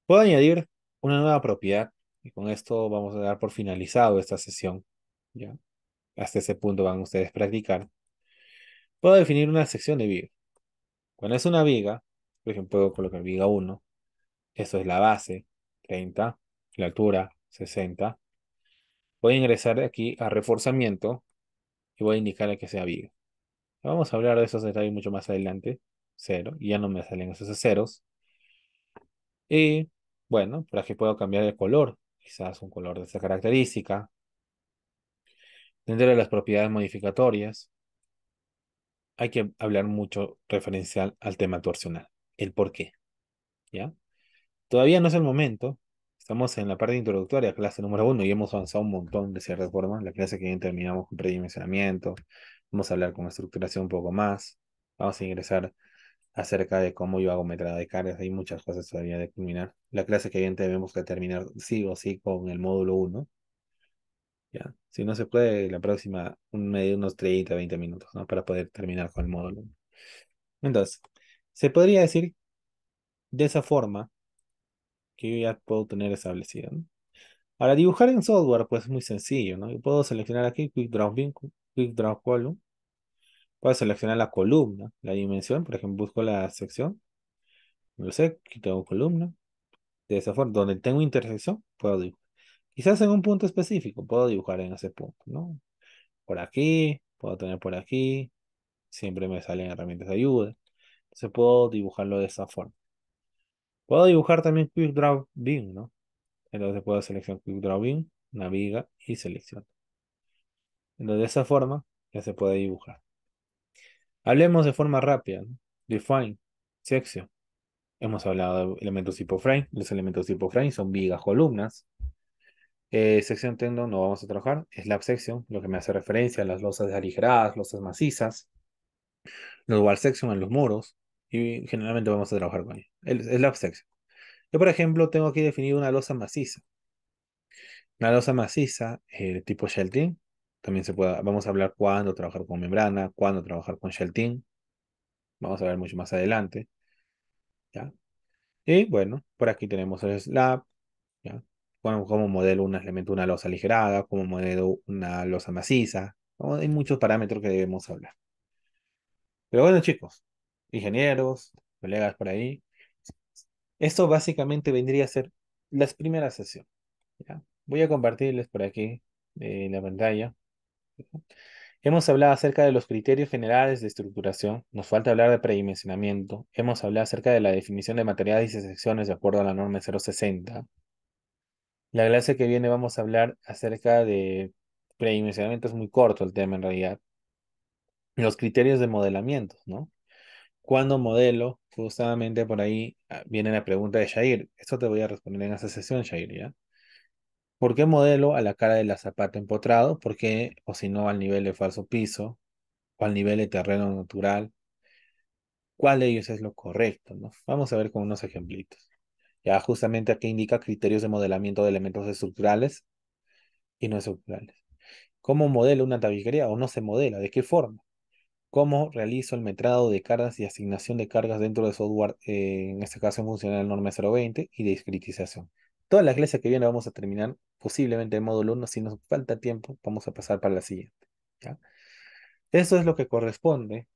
Puedo añadir una nueva propiedad y con esto vamos a dar por finalizado esta sesión. ¿Ya? Hasta ese punto van ustedes a practicar. Puedo definir una sección de viga. Cuando es una viga, por ejemplo, puedo colocar viga 1. Esto es la base, 30. La altura, 60. Voy a ingresar aquí a reforzamiento y voy a indicarle que sea viga. Vamos a hablar de esos detalles mucho más adelante. Cero, y ya no me salen esos ceros. Y bueno, por aquí puedo cambiar el color. Quizás un color de esta característica. Dentro de las propiedades modificatorias, hay que hablar mucho referencial al tema torsional, el por qué, ¿ya? Todavía no es el momento, estamos en la parte introductoria, clase número 1, y hemos avanzado un montón de cierta forma. La clase que viene terminamos con predimensionamiento, vamos a hablar con estructuración un poco más, vamos a ingresar acerca de cómo yo hago metrada de cargas, hay muchas cosas todavía de culminar. La clase que viene tenemos que terminar sí o sí con el módulo 1. ¿Ya? Si no se puede, la próxima, unos 30 20 minutos, ¿no? Para poder terminar con el módulo. Entonces, se podría decir de esa forma que yo ya puedo tener establecido, ¿no? Ahora, dibujar en software, pues es muy sencillo, ¿no? Yo puedo seleccionar aquí Quick Draw Bin, Quick Draw Column. Puedo seleccionar la columna, la dimensión, por ejemplo, busco la sección, no sé, aquí tengo columna. De esa forma, donde tengo intersección, puedo dibujar. Quizás en un punto específico, puedo dibujar en ese punto, ¿no? Por aquí, puedo tener por aquí, siempre me salen herramientas de ayuda. Entonces puedo dibujarlo de esa forma. Puedo dibujar también Quick Draw Bin, ¿no? Entonces puedo seleccionar Quick Draw Bin, naviga y selecciona. Entonces de esa forma ya se puede dibujar. Hablemos de forma rápida, ¿no? Define, section. Hemos hablado de elementos tipo frame. Los elementos tipo frame son vigas, columnas. Sección tendon no vamos a trabajar. Slab section, lo que me hace referencia a las losas aligeradas, losas macizas. Los wall section en los muros. Y generalmente vamos a trabajar con ello. El slab section. Yo, por ejemplo, tengo aquí definido una losa maciza. Una losa maciza, tipo shelting. También se puede, vamos a hablar cuándo trabajar con membrana, cuándo trabajar con shelting. Vamos a ver mucho más adelante. ¿Ya? Y bueno, por aquí tenemos el slab. ¿Ya? Como modelo un elemento, una losa aligerada, como modelo una losa maciza. ¿No? Hay muchos parámetros que debemos hablar. Pero bueno, chicos, ingenieros, colegas por ahí, esto básicamente vendría a ser las primeras sesiones. ¿Ya? Voy a compartirles por aquí la pantalla. Hemos hablado acerca de los criterios generales de estructuración. Nos falta hablar de predimensionamiento. Hemos hablado acerca de la definición de materiales y secciones de acuerdo a la norma 060. La clase que viene vamos a hablar acerca de predimensionamiento. Es muy corto el tema en realidad. Los criterios de modelamiento, ¿no? ¿Cuándo modelo? Justamente por ahí viene la pregunta de Shair. Esto te voy a responder en esa sesión, Shair, ¿ya? ¿Por qué modelo a la cara de la zapata empotrado? ¿Por qué? O si no, al nivel de falso piso, o al nivel de terreno natural. ¿Cuál de ellos es lo correcto, no? Vamos a ver con unos ejemplitos. Ya justamente aquí indica criterios de modelamiento de elementos estructurales y no estructurales. ¿Cómo modelo una tabiquería o no se modela? ¿De qué forma? ¿Cómo realizo el metrado de cargas y asignación de cargas dentro de software, en este caso en funcional norma 020 y de discretización? Toda la clase que viene vamos a terminar posiblemente en módulo 1. Si nos falta tiempo, vamos a pasar para la siguiente. ¿Ya? Eso es lo que corresponde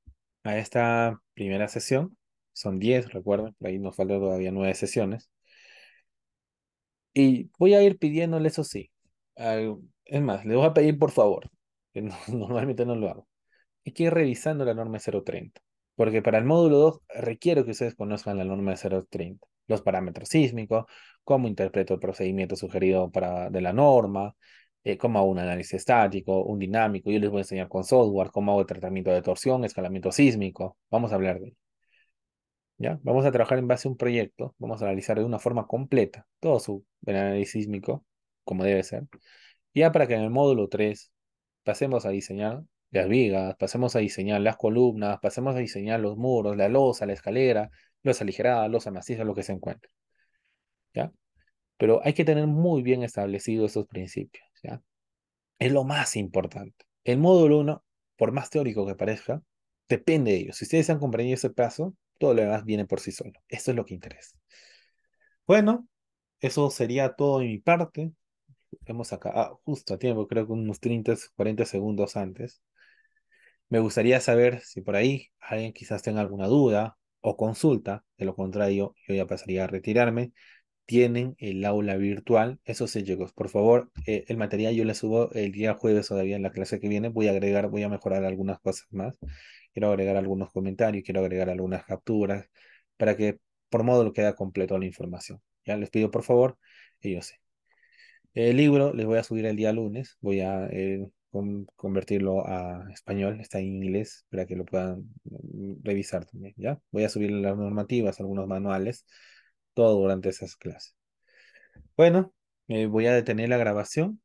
a esta primera sesión. Son 10, recuerden, por ahí nos faltan todavía 9 sesiones. Y voy a ir pidiéndole, eso sí. Es más, le voy a pedir por favor, que normalmente no lo hago. Hay que ir revisando la norma 030, porque para el módulo 2 requiero que ustedes conozcan la norma 030, los parámetros sísmicos, cómo interpreto el procedimiento sugerido de la norma, cómo hago un análisis estático, un dinámico. Yo les voy a enseñar con software cómo hago el tratamiento de torsión, escalamiento sísmico. Vamos a hablar de ello. ¿Ya? Vamos a trabajar en base a un proyecto, vamos a analizar de una forma completa todo el análisis sísmico, como debe ser. Ya para que en el módulo 3 pasemos a diseñar las vigas, pasemos a diseñar las columnas, pasemos a diseñar los muros, la losa, la escalera, losa aligerada, losa maciza, lo que se encuentre. ¿Ya? Pero hay que tener muy bien establecidos esos principios. ¿Ya? Es lo más importante. El módulo 1, por más teórico que parezca, depende de ellos. Si ustedes han comprendido ese paso, todo lo demás viene por sí solo. Esto es lo que interesa. Bueno, eso sería todo de mi parte. Hemos acá, justo a tiempo, creo que unos 30, 40 segundos antes. Me gustaría saber si por ahí alguien quizás tenga alguna duda o consulta. De lo contrario, yo ya pasaría a retirarme. Tienen el aula virtual. Eso sí, chicos, por favor, el material yo le subo el día jueves todavía en la clase que viene. Voy a agregar, voy a mejorar algunas cosas más. Quiero agregar algunos comentarios, quiero agregar algunas capturas para que por modo lo quede completo la información. Ya les pido por favor, ellos sí. El libro les voy a subir el día lunes, voy a convertirlo a español, está en inglés para que lo puedan revisar también, ¿ya? Voy a subir las normativas, algunos manuales, todo durante esas clases. Bueno, voy a detener la grabación